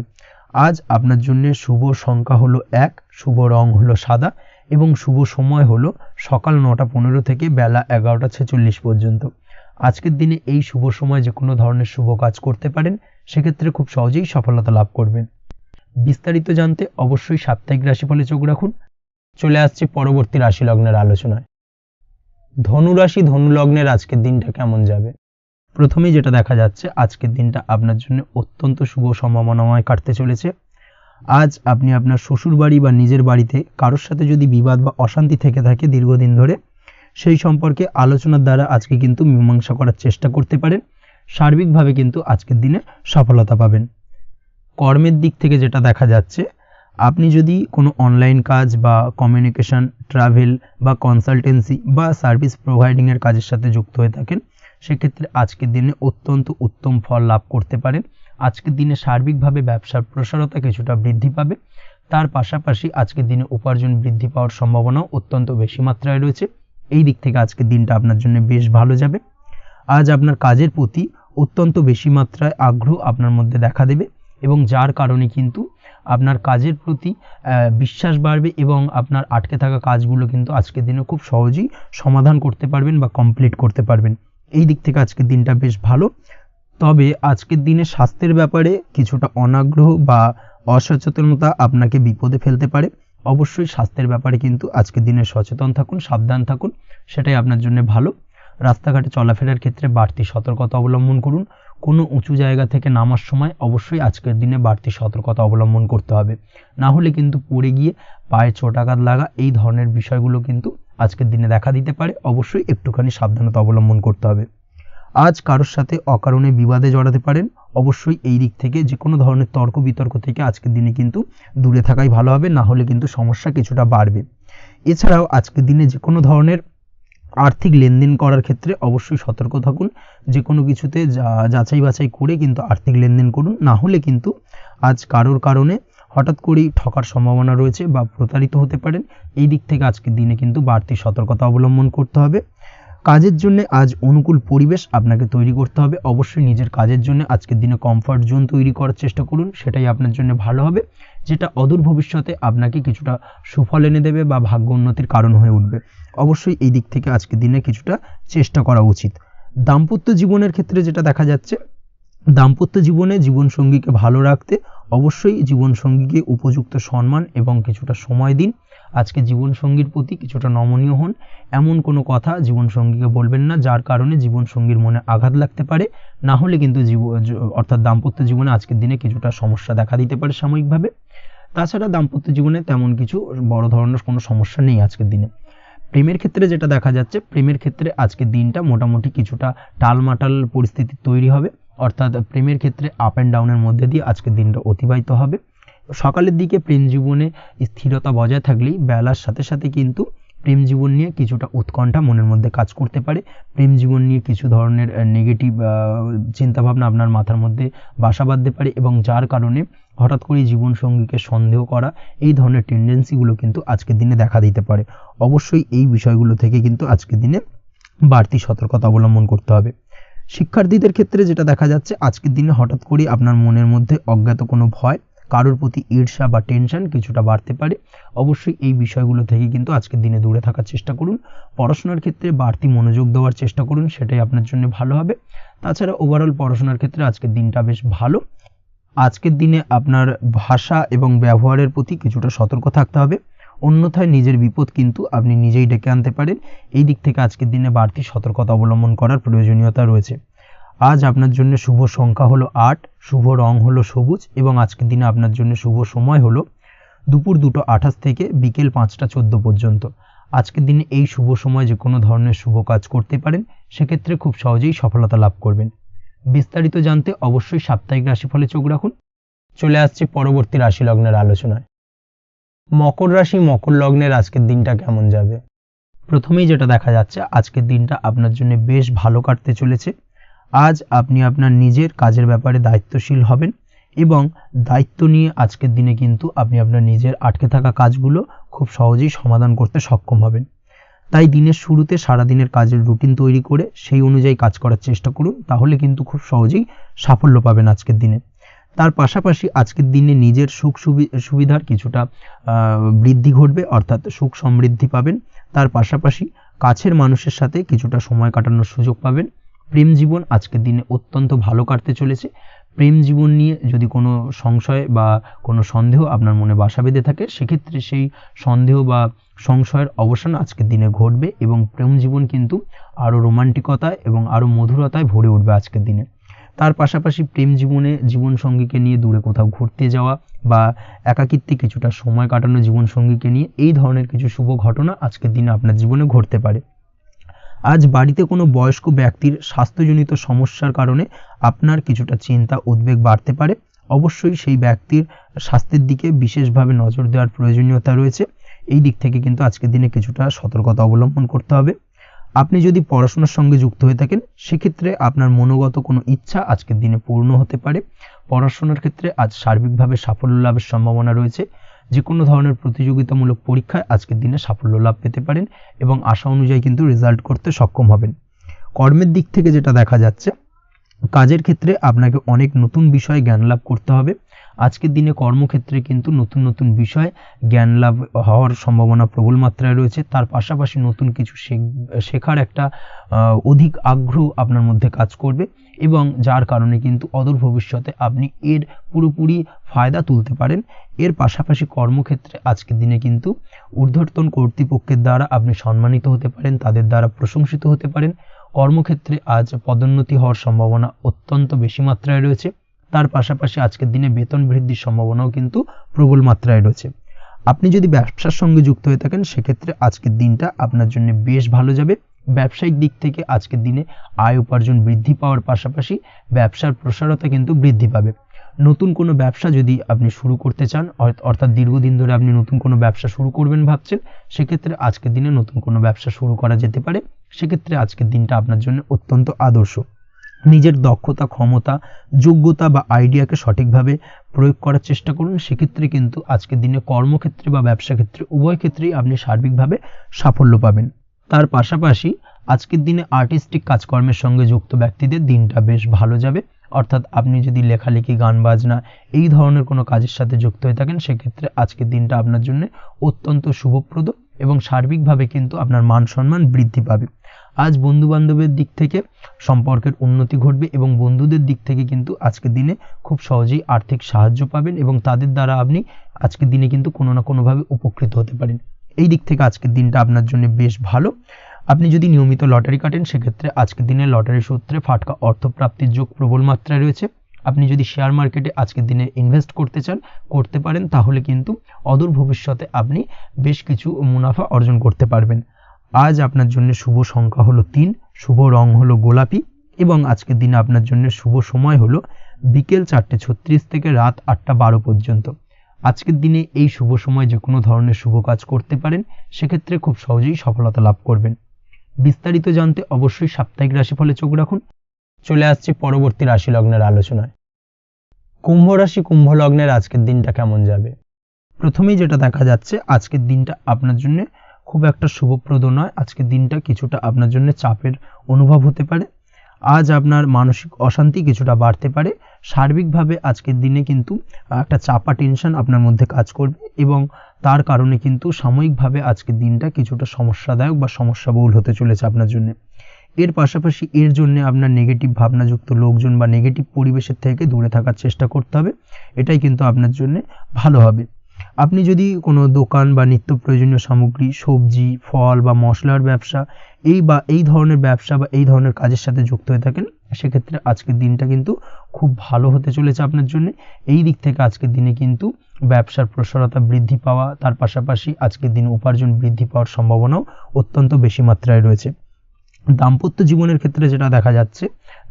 আজ আপনার জন্য শুভ সংখ্যা হলো 1, শুভ রং হলো সাদা এবং শুভ সময় হলো সকাল 9:15 থেকে বেলা 11:46 পর্যন্ত। আজকের দিনে এই শুভ সময় যে কোনো ধরনের শুভ কাজ করতে পারেন, সেক্ষেত্রে খুব সহজেই সফলতা লাভ করবেন। বিস্তারিত জানতে অবশ্যই সাপ্তাহিক রাশিফলে চোখ রাখুন। চলে আসছে পরবর্তী রাশি লগ্নের আলোচনায়। ধনুরাশি ধনু লগ্নের আজকের দিনটা কেমন যাবে? প্রথমেই যেটা দেখা যাচ্ছে, আজকের দিনটা আপনার জন্য অত্যন্ত শুভ সম্ভাবনাময় কাটতে চলেছে। আজ আপনি আপনার শ্বশুর বাড়ি বা নিজের বাড়িতে কারোর সাথে যদি বিবাদ বা অশান্তি থেকে থাকে দীর্ঘদিন ধরে, সেই সম্পর্কে আলোচনার দ্বারা আজকে কিন্তু মীমাংসা করার চেষ্টা করতে পারেন। সার্বিকভাবে কিন্তু আজকের দিনে সফলতা পাবেন। কর্মের দিক থেকে যেটা দেখা যাচ্ছে, আপনি যদি কোনো অনলাইন কাজ বা কমিউনিকেশন, ট্রাভেল বা কনসালটেন্সি বা সার্ভিস প্রোভাইডিংয়ের কাজের সাথে যুক্ত হয়ে থাকেন, সেক্ষেত্রে আজকের দিনে অত্যন্ত উত্তম ফল লাভ করতে পারেন। আজকের দিনে সার্বিকভাবে ব্যবসার প্রসারতা কিছুটা বৃদ্ধি পাবে। তার পাশাপাশি আজকের দিনে উপার্জন বৃদ্ধি পাওয়ার সম্ভাবনাও অত্যন্ত বেশি মাত্রায় রয়েছে। এই দিক থেকে আজকের দিনটা আপনার জন্য বেশ ভালো যাবে। আজ আপনার কাজের প্রতি অত্যন্ত বেশি মাত্রায় আগ্রহ আপনার মধ্যে দেখা দেবে এবং যার কারণে কিন্তু আপনার কাজের প্রতি বিশ্বাস বাড়বে এবং আপনার আটকে থাকা কাজগুলো কিন্তু আজকের দিনে খুব সহজেই সমাধান করতে পারবেন বা কমপ্লিট করতে পারবেন। এই দিক থেকে আজকের দিনটা বেশ ভালো। তবে আজকের দিনে স্বাস্থ্যের ব্যাপারে কিছুটা অনাগ্রহ বা অসচেতনতা আপনাকে বিপদে ফেলতে পারে। অবশ্যই স্বাস্থ্যের ব্যাপারে কিন্তু আজকের দিনে সচেতন থাকুন, সাবধান থাকুন, সেটাই আপনার জন্য ভালো। রাস্তাঘাটে চলাফেরার ক্ষেত্রে বাড়তি সতর্কতা অবলম্বন করুন। কোনো উঁচু জায়গা থেকে নামার সময় অবশ্যই আজকের দিনে বাড়তি সতর্কতা অবলম্বন করতে হবে, না হলে কিন্তু পড়ে গিয়ে পায়ে চোটাঘাত লাগা এই ধরনের বিষয়গুলো কিন্তু আজকের দিনে দেখা দিতে পারে। অবশ্যই একটুখানি সাবধানতা অবলম্বন করতে হবে। আজ কারোর সাথে অকারণে বিবাদে জড়াতে পারেন। অবশ্যই এই দিক থেকে যে কোনো ধরনের তর্ক বিতর্ক থেকে আজকের দিনে কিন্তু দূরে থাকাই ভালো হবে, না হলে কিন্তু সমস্যা কিছুটা বাড়বে। এছাড়াও আজকের দিনে যে কোনো ধরনের আর্থিক লেনদেন করার ক্ষেত্রে অবশ্যই সতর্ক থাকুন। যে কোনো কিছুতে যাচাই বাছাই করে কিন্তু আর্থিক লেনদেন করুন, না হলে কিন্তু আজ কারোর কারণে হঠাৎ করেই ঠকার সম্ভাবনা রয়েছে বা প্রতারিত হতে পারেন। এই দিক থেকে আজকের দিনে কিন্তু বাড়তি সতর্কতা অবলম্বন করতে হবে। কাজের জন্য আজ অনুকূল পরিবেশ আপনাকে তৈরি করতে হবে। অবশ্যই নিজের কাজের জন্য আজকের দিনে কমফর্ট জোন তৈরি করার চেষ্টা করুন, সেটাই আপনার জন্য ভালো হবে, যেটা অদূর ভবিষ্যতে আপনাকে কিছুটা সুফল এনে দেবে বা ভাগ্য উন্নতির কারণ হয়ে উঠবে। অবশ্যই এই দিক থেকে আজকের দিনে কিছুটা চেষ্টা করা উচিত। দাম্পত্য জীবনের ক্ষেত্রে যেটা দেখা যাচ্ছে, দাম্পত্য জীবনে জীবনসঙ্গীকে ভালো রাখতে অবশ্যই জীবনসঙ্গীকে উপযুক্ত সম্মান এবং কিছুটা সময় দিন। আজকে জীবনসঙ্গীর প্রতি কিছুটা নমনীয় হন। এমন কোনো কথা জীবনসঙ্গীকে বলবেন না যার কারণে জীবনসঙ্গীর মনে আঘাত লাগতে পারে, না হলে কিন্তু অর্থাৎ দাম্পত্য জীবনে আজকের দিনে কিছুটা সমস্যা দেখা দিতে পারে সাময়িকভাবে। তাছাড়া দাম্পত্য জীবনে তেমন কিছু বড় ধরনের কোনো সমস্যা নেই আজকের দিনে। প্রেমের ক্ষেত্রে যেটা দেখা যাচ্ছে, প্রেমের ক্ষেত্রে আজকের দিনটা মোটামুটি কিছুটা টালমাটাল পরিস্থিতি তৈরি হবে, অর্থাৎ প্রেমের ক্ষেত্রে আপ অ্যান্ড ডাউনের মধ্যে দিয়ে আজকের দিনটা অতিবাহিত হবে। সকালের দিকে প্রেম জীবনে স্থিরতা বজায় থাকলেই বেলার সাথে সাথে কিন্তু প্রেম জীবন নিয়ে কিছুটা উৎকণ্ঠা মনের মধ্যে কাজ করতে পারে। প্রেম জীবন নিয়ে কিছু ধরনের নেগেটিভ চিন্তাভাবনা আপনার মাথার মধ্যে বাসা বাঁধতে পারে এবং যার কারণে হঠাৎ করে জীবনসঙ্গীকে সন্দেহ করা এই ধরনের টেন্ডেন্সিগুলো কিন্তু আজকের দিনে দেখা দিতে পারে। অবশ্যই এই বিষয়গুলো থেকে কিন্তু আজকের দিনে বাড়তি সতর্কতা অবলম্বন করতে হবে। শিক্ষার্থীদের ক্ষেত্রে যেটা দেখা যাচ্ছে, আজকের দিনে হঠাৎ করে আপনার মনের মধ্যে অজ্ঞাত কোনো ভয়, কারোর প্রতি ঈর্ষা বা টেনশন কিছুটা বাড়তে পারে। অবশ্যই এই বিষয়গুলো থেকে কিন্তু আজকের দিনে দূরে থাকার চেষ্টা করুন। পড়াশোনার ক্ষেত্রে বাড়তি মনোযোগ দেওয়ার চেষ্টা করুন, সেটাই আপনার জন্য ভালো হবে। তাছাড়া ওভারঅল পড়াশোনার ক্ষেত্রে আজকের দিনটা বেশ ভালো। আজকের দিনে আপনার ভাষা এবং ব্যবহারের প্রতি কিছুটা সতর্ক থাকতে হবে, অন্যথায় নিজের বিপদ কিন্তু আপনি নিজেই ডেকে আনতে পারেন। এই দিক থেকে আজকের দিনে বাড়তি সতর্কতা অবলম্বন করার প্রয়োজনীয়তা রয়েছে। আজ আপনার জন্য শুভ সংখ্যা হলো 8, শুভ রং হলো সবুজ এবং আজকের দিনে আপনার জন্য শুভ সময় হলো দুপুর 2:28 থেকে বিকেল 5:14 পর্যন্ত। আজকের দিনে এই শুভ সময় যে কোনো ধরনের শুভ কাজ করতে পারেন, সেক্ষেত্রে খুব সহজেই সফলতা লাভ করবেন। বিস্তারিত জানতে অবশ্যই সাপ্তাহিক রাশিফলে চোখ রাখুন। চলে আসছে পরবর্তী রাশি লগ্নের আলোচনায়। মকর রাশি মকর লগ্নের আজকের দিনটা কেমন যাবে? প্রথমেই যেটা দেখা যাচ্ছে, আজকের দিনটা আপনার জন্য বেশ ভালো কাটতে চলেছে। আজ আপনি আপনার নিজের কাজের ব্যাপারে দায়িত্বশীল হবেন এবং দায়িত্ব নিয়ে আজকের দিনে কিন্তু আপনি আপনার নিজের আটকে থাকা কাজগুলো খুব সহজেই সমাধান করতে সক্ষম হবেন। তাই দিনের শুরুতে সারাদিনের কাজের রুটিন তৈরি করে সেই অনুযায়ী কাজ করার চেষ্টা করুন, তাহলে কিন্তু খুব সহজেই সাফল্য পাবেন আজকের দিনে। তার পাশাপাশি আজকের দিনে নিজের সুখ সুবিধার কিছুটা বৃদ্ধি ঘটবে, অর্থাৎ সুখ সমৃদ্ধি পাবেন। তার পাশাপাশি কাছের মানুষের সাথে কিছুটা সময় কাটানোর সুযোগ পাবেন। প্রেম জীবন আজকের দিনে অত্যন্ত ভালো কাটতে চলেছে। প্রেম জীবন নিয়ে যদি কোনো সংশয় বা কোনো সন্দেহ আপনার মনে বাসা বেঁধে থাকে, সেক্ষেত্রে সেই সন্দেহ বা সংশয়ের অবসান আজকের দিনে ঘটবে এবং প্রেম জীবন কিন্তু আরও রোমান্টিকতায় এবং আরও মধুরতায় ভরে উঠবে আজকের দিনে। তার পাশাপাশি প্রেম জীবনে জীবনসঙ্গীকে নিয়ে দূরে কোথাও ঘুরতে যাওয়া বা একাকিত্বে কিছুটা সময় কাটানো জীবনসঙ্গীকে নিয়ে, এই ধরনের কিছু শুভ ঘটনা আজকের দিনে আপনার জীবনে ঘটতে পারে। আজ বাড়িতে কোনো বয়স্ক ব্যক্তির স্বাস্থ্যজনিত সমস্যার কারণে আপনার কিছুটা চিন্তা উদ্বেগ বাড়তে পারে। অবশ্যই সেই ব্যক্তির স্বাস্থ্যের দিকে বিশেষভাবে নজর দেওয়ার প্রয়োজনীয়তা রয়েছে। এই দিক থেকে কিন্তু আজকের দিনে কিছুটা সতর্কতা অবলম্বন করতে হবে। আপনি যদি পড়াশোনার সঙ্গে যুক্ত হয়ে থাকেন, সেক্ষেত্রে আপনার মনোগত কোনো ইচ্ছা আজকের দিনে পূর্ণ হতে পারে। পড়াশোনার ক্ষেত্রে আজ সার্বিকভাবে সাফল্য লাভের সম্ভাবনা রয়েছে। যে কোনো ধরনের প্রতিযোগিতামূলক পরীক্ষায় আজকের দিনে সাফল্য লাভ পেতে পারেন এবং আশা অনুযায়ী কিন্তু রেজাল্ট করতে সক্ষম হবেন। কর্মের দিক থেকে যেটা দেখা যাচ্ছে, কাজের ক্ষেত্রে আপনাকে অনেক নতুন বিষয়ে জ্ঞান লাভ করতে হবে। আজকের দিনে কর্মক্ষেত্রে কিন্তু নতুন নতুন বিষয় জ্ঞান লাভ হওয়ার সম্ভাবনা প্রবল মাত্রায় রয়েছে। তার পাশাপাশি নতুন কিছু শেখার একটা অধিক আগ্রহ আপনার মধ্যে কাজ করবে এবং যার কারণে কিন্তু অদূর ভবিষ্যতে আপনি এর পুরোপুরি ফায়দা তুলতে পারেন। এর পাশাপাশি কর্মক্ষেত্রে আজকের দিনে কিন্তু ঊর্ধ্বতন কর্তৃপক্ষের দ্বারা আপনি সম্মানিত হতে পারেন, তাদের দ্বারা প্রশংসিত হতে পারেন। কর্মক্ষেত্রে আজ পদোন্নতি হওয়ার সম্ভাবনা অত্যন্ত বেশি মাত্রায় রয়েছে। তার পাশাপাশি আজকের দিনে বেতন বৃদ্ধির সম্ভাবনাও কিন্তু প্রবল মাত্রায় রয়েছে। আপনি যদি ব্যবসার সঙ্গে যুক্ত হয়ে থাকেন, সেক্ষেত্রে আজকের দিনটা আপনার জন্য বেশ ভালো যাবে। ব্যবসায়িক দিক থেকে আজকের দিনে আয় উপার্জন বৃদ্ধি পাওয়ার পাশাপাশি ব্যবসার প্রসারতা কিন্তু বৃদ্ধি পাবে। নতুন কোনো ব্যবসা যদি আপনি শুরু করতে চান, অর্থাৎ দীর্ঘদিন ধরে আপনি নতুন কোনো ব্যবসা শুরু করবেন ভাবছেন, সেক্ষেত্রে আজকের দিনে নতুন কোনো ব্যবসা শুরু করা যেতে পারে। সেক্ষেত্রে আজকের দিনটা আপনার জন্য অত্যন্ত আদর্শ। নিজের দক্ষতা, ক্ষমতা, যোগ্যতা বা আইডিয়াকে সঠিকভাবে প্রয়োগ করার চেষ্টা করুন। সেক্ষেত্রে কিন্তু আজকের দিনে কর্মক্ষেত্রে বা ব্যবসা ক্ষেত্রে উভয় ক্ষেত্রেই আপনি সার্বিকভাবে সাফল্য পাবেন। তার পাশাপাশি আজকের দিনে আর্টিস্টিক কাজকর্মের সঙ্গে যুক্ত ব্যক্তিদের দিনটা বেশ ভালো যাবে। অর্থাৎ আপনি যদি লেখালেখি, গান বাজনা এই ধরনের কোনো কাজের সাথে যুক্ত হয়ে থাকেন, সেক্ষেত্রে আজকের দিনটা আপনার জন্য অত্যন্ত শুভপ্রদ এবং সার্বিকভাবে কিন্তু আপনার মান সম্মান বৃদ্ধি পাবে। আজ বন্ধু বান্ধবের দিক থেকে সম্পর্কের উন্নতি ঘটবে এবং বন্ধুদের দিক থেকে কিন্তু আজকের দিনে খুব সহজেই আর্থিক সাহায্য পাবেন এবং তাদের দ্বারা আপনি আজকের দিনে কিন্তু কোনো না কোনোভাবে উপকৃত হতে পারেন। এই দিক থেকে আজকের দিনটা আপনার জন্য বেশ ভালো। আপনি যদি নিয়মিত লটারি কাটেন, সেক্ষেত্রে আজকের দিনে লটারি সূত্রে ফাটকা অর্থপ্রাপ্তির যোগ প্রবল মাত্রায় রয়েছে। আপনি যদি শেয়ার মার্কেটে আজকের দিনে ইনভেস্ট করতে চান, করতে পারেন, তাহলে কিন্তু অদূর ভবিষ্যতে আপনি বেশ কিছু মুনাফা অর্জন করতে পারবেন। আজ আপনার জন্য শুভ সংখ্যা হলো 3, শুভ রং হলো গোলাপি এবং আজকের দিনে আপনার জন্য শুভ সময় হলো বিকেল 4:36 থেকে রাত 8:12 পর্যন্ত। আজকের দিনে এই শুভ সময় যে কোনো ধরনের শুভ কাজ করতে পারেন, সেক্ষেত্রে খুব সহজেই সফলতা লাভ করবেন। বিস্তারিত জানতে অবশ্যই সাপ্তাহিক রাশিফলে চোখ রাখুন। চলে আসছে পরবর্তী রাশি লগ্নের আলোচনায়। কুম্ভ রাশি কুম্ভ লগ্নের আজকের দিনটা কেমন যাবে? প্রথমেই যেটা দেখা যাচ্ছে, আজকের দিনটা আপনার জন্য খুব একটা শুভপ্রদ নয়। আজকের দিনটা কিছুটা আপনার জন্য চাপের অনুভব হতে পারে। আজ আপনার মানসিক অশান্তি কিছুটা বাড়তে পারে। সার্বিকভাবে আজকের দিনে কিন্তু একটা চাপা টেনশন আপনার মধ্যে কাজ করবে এবং তার কারণে কিন্তু সাময়িকভাবে আজকের দিনটা কিছুটা সমস্যাদায়ক বা সমস্যাবহুল হতে চলেছে আপনার জন্য। এর পাশাপাশি এর জন্য আপনার নেগেটিভ ভাবনাযুক্ত লোকজন বা নেগেটিভ পরিবেশের থেকে দূরে থাকার চেষ্টা করতে হবে। এটাই কিন্তু আপনার জন্য ভালো হবে। আপনি যদি কোনো দোকান বা নিত্য প্রয়োজনীয় সামগ্রী, সবজি, ফল বা মশলার ব্যবসা এই ধরনের ব্যবসা বা এই ধরনের কাজের সাথে যুক্ত হয়ে থাকেন, সেক্ষেত্রে আজকের দিনটা কিন্তু খুব ভালো হতে চলেছে আপনার জন্য। এই দিক থেকে আজকের দিনে কিন্তু ব্যবসার প্রসারতা বৃদ্ধি পাওয়া, তার পাশাপাশি আজকের দিনে উপার্জন বৃদ্ধি পাওয়ার সম্ভাবনাও অত্যন্ত বেশি মাত্রায় রয়েছে। দাম্পত্য জীবনের ক্ষেত্রে যেটা দেখা যাচ্ছে,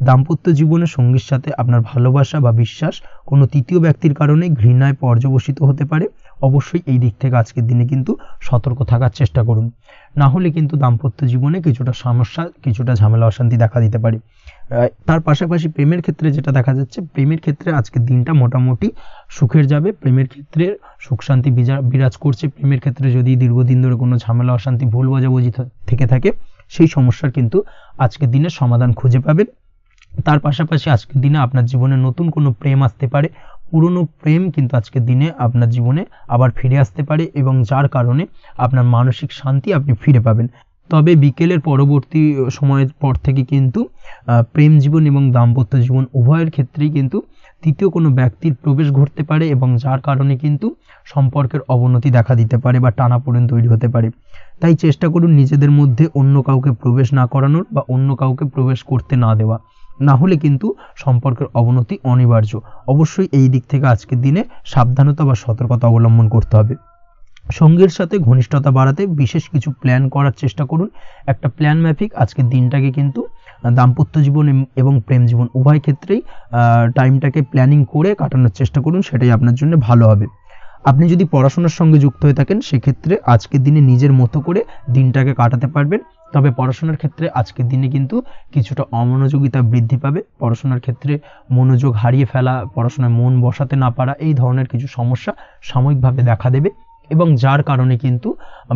দাম্পত্য জীবনে সঙ্গীর সাথে আপনার ভালোবাসা বা বিশ্বাস কোনো তৃতীয় ব্যক্তির কারণে ঘৃণায় পর্যবসিত হতে পারে। অবশ্যই এই দিক থেকে আজকের দিনে কিন্তু সতর্ক থাকার চেষ্টা করুন, না হলে কিন্তু দাম্পত্য জীবনে কিছুটা সমস্যা, কিছুটা ঝামেলা অশান্তি দেখা দিতে পারে। তার পাশাপাশি প্রেমের ক্ষেত্রে যেটা দেখা যাচ্ছে, প্রেমের ক্ষেত্রে আজকের দিনটা মোটামুটি সুখের যাবে। প্রেমের ক্ষেত্রে সুখ শান্তি বিরাজ করছে। প্রেমের ক্ষেত্রে যদি দীর্ঘদিন ধরে কোনো ঝামেলা অশান্তি ভুল বোঝাবুঝি থেকে থাকে, সেই সমস্যার কিন্তু আজকের দিনে সমাধান খুঁজে পাবেন। তার পাশাপাশি আজকের দিনে আপনার জীবনে নতুন কোনো প্রেম আসতে পারে। পুরনো প্রেম কিন্তু আজকের দিনে আপনার জীবনে আবার ফিরে আসতে পারে এবং যার কারণে আপনার মানসিক শান্তি আপনি ফিরে পাবেন। তবে বিকেলের পরবর্তী সময়ের পর থেকে কিন্তু প্রেম জীবন এবং দাম্পত্য জীবন উভয়ের ক্ষেত্রেই কিন্তু তৃতীয় কোনো ব্যক্তির প্রবেশ ঘটতে পারে এবং যার কারণে কিন্তু সম্পর্কের অবনতি দেখা দিতে পারে বা টানাপোড়েন তৈরি হতে পারে। তাই চেষ্টা করুন নিজেদের মধ্যে অন্য কাউকে প্রবেশ না করানোর বা অন্য কাউকে প্রবেশ করতে না দেওয়া, না হলে কিন্তু সম্পর্কের অবনতি অনিবার্য। অবশ্যই এই দিক থেকে আজকের দিনে সাবধানতা বা সতর্কতা অবলম্বন করতে হবে। সঙ্গীর সাথে ঘনিষ্ঠতা বাড়াতে বিশেষ কিছু প্ল্যান করার চেষ্টা করুন। একটা প্ল্যান মাফিক আজকের দিনটাকে কিন্তু দাম্পত্য জীবন এবং প্রেম জীবন উভয় ক্ষেত্রেই টাইমটাকে প্ল্যানিং করে কাটানোর চেষ্টা করুন, সেটাই আপনার জন্য ভালো হবে। আপনি যদি পড়াশোনার সঙ্গে যুক্ত হয়ে থাকেন, সেক্ষেত্রে আজকের দিনে নিজের মতো করে দিনটাকে কাটাতে পারবেন। তবে পড়াশোনার ক্ষেত্রে আজকের দিনে কিন্তু কিছুটা অমনোযোগিতা বৃদ্ধি পাবে। পড়াশোনার ক্ষেত্রে মনোযোগ হারিয়ে ফেলা, পড়াশোনায় মন বসাতে না পারা, এই ধরনের কিছু সমস্যা সাময়িকভাবে দেখা দেবে এবং যার কারণে কিন্তু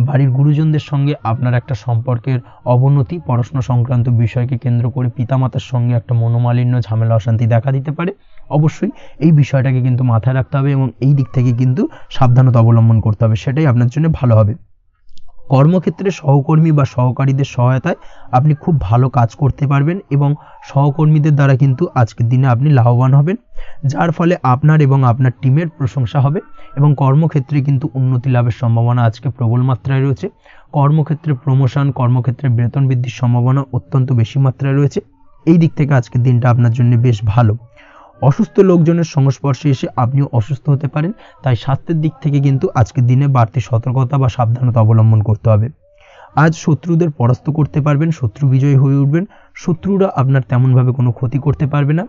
বাড়ির গুরুজনদের সঙ্গে আপনার একটা সম্পর্কের অবনতি, পড়াশোনা সংক্রান্ত বিষয়কে কেন্দ্র করে পিতামাতার সঙ্গে একটা মনোমালিন্য, ঝামেলা অশান্তি দেখা দিতে পারে। অবশ্যই এই বিষয়টাকে কিন্তু মাথায় রাখতে হবে এবং এই দিক থেকে কিন্তু সাবধানতা অবলম্বন করতে হবে, সেটাই আপনার জন্য ভালো হবে। কর্মক্ষেত্রে সহকর্মী বা সহকারীদের সহায়তায় আপনি খুব ভালো কাজ করতে পারবেন এবং সহকর্মীদের দ্বারা কিন্তু আজকের দিনে আপনি লাভবান হবেন, যার ফলে আপনার এবং আপনার টিমের প্রশংসা হবে এবং কর্মক্ষেত্রে কিন্তু উন্নতি লাভের সম্ভাবনা আজকে প্রবল মাত্রায় রয়েছে। কর্মক্ষেত্রে প্রমোশন, কর্মক্ষেত্রে বেতন বৃদ্ধির সম্ভাবনা অত্যন্ত বেশি মাত্রায় রয়েছে। এই দিক থেকে আজকের দিনটা আপনার জন্য বেশ ভালো। অসুস্থ লোকজনের সংস্পর্শে এসে আপনিও অসুস্থ হতে পারেন, তাই স্বাস্থ্যের দিক থেকে কিন্তু আজকের দিনে বাড়তি সতর্কতা বা সাবধানতা অবলম্বন করতে হবে। আজ শত্রুদের পরাস্ত করতে পারবেন, শত্রু বিজয়ী হয়ে উঠবেন। শত্রুরা আপনার তেমনভাবে কোনো ক্ষতি করতে পারবে না।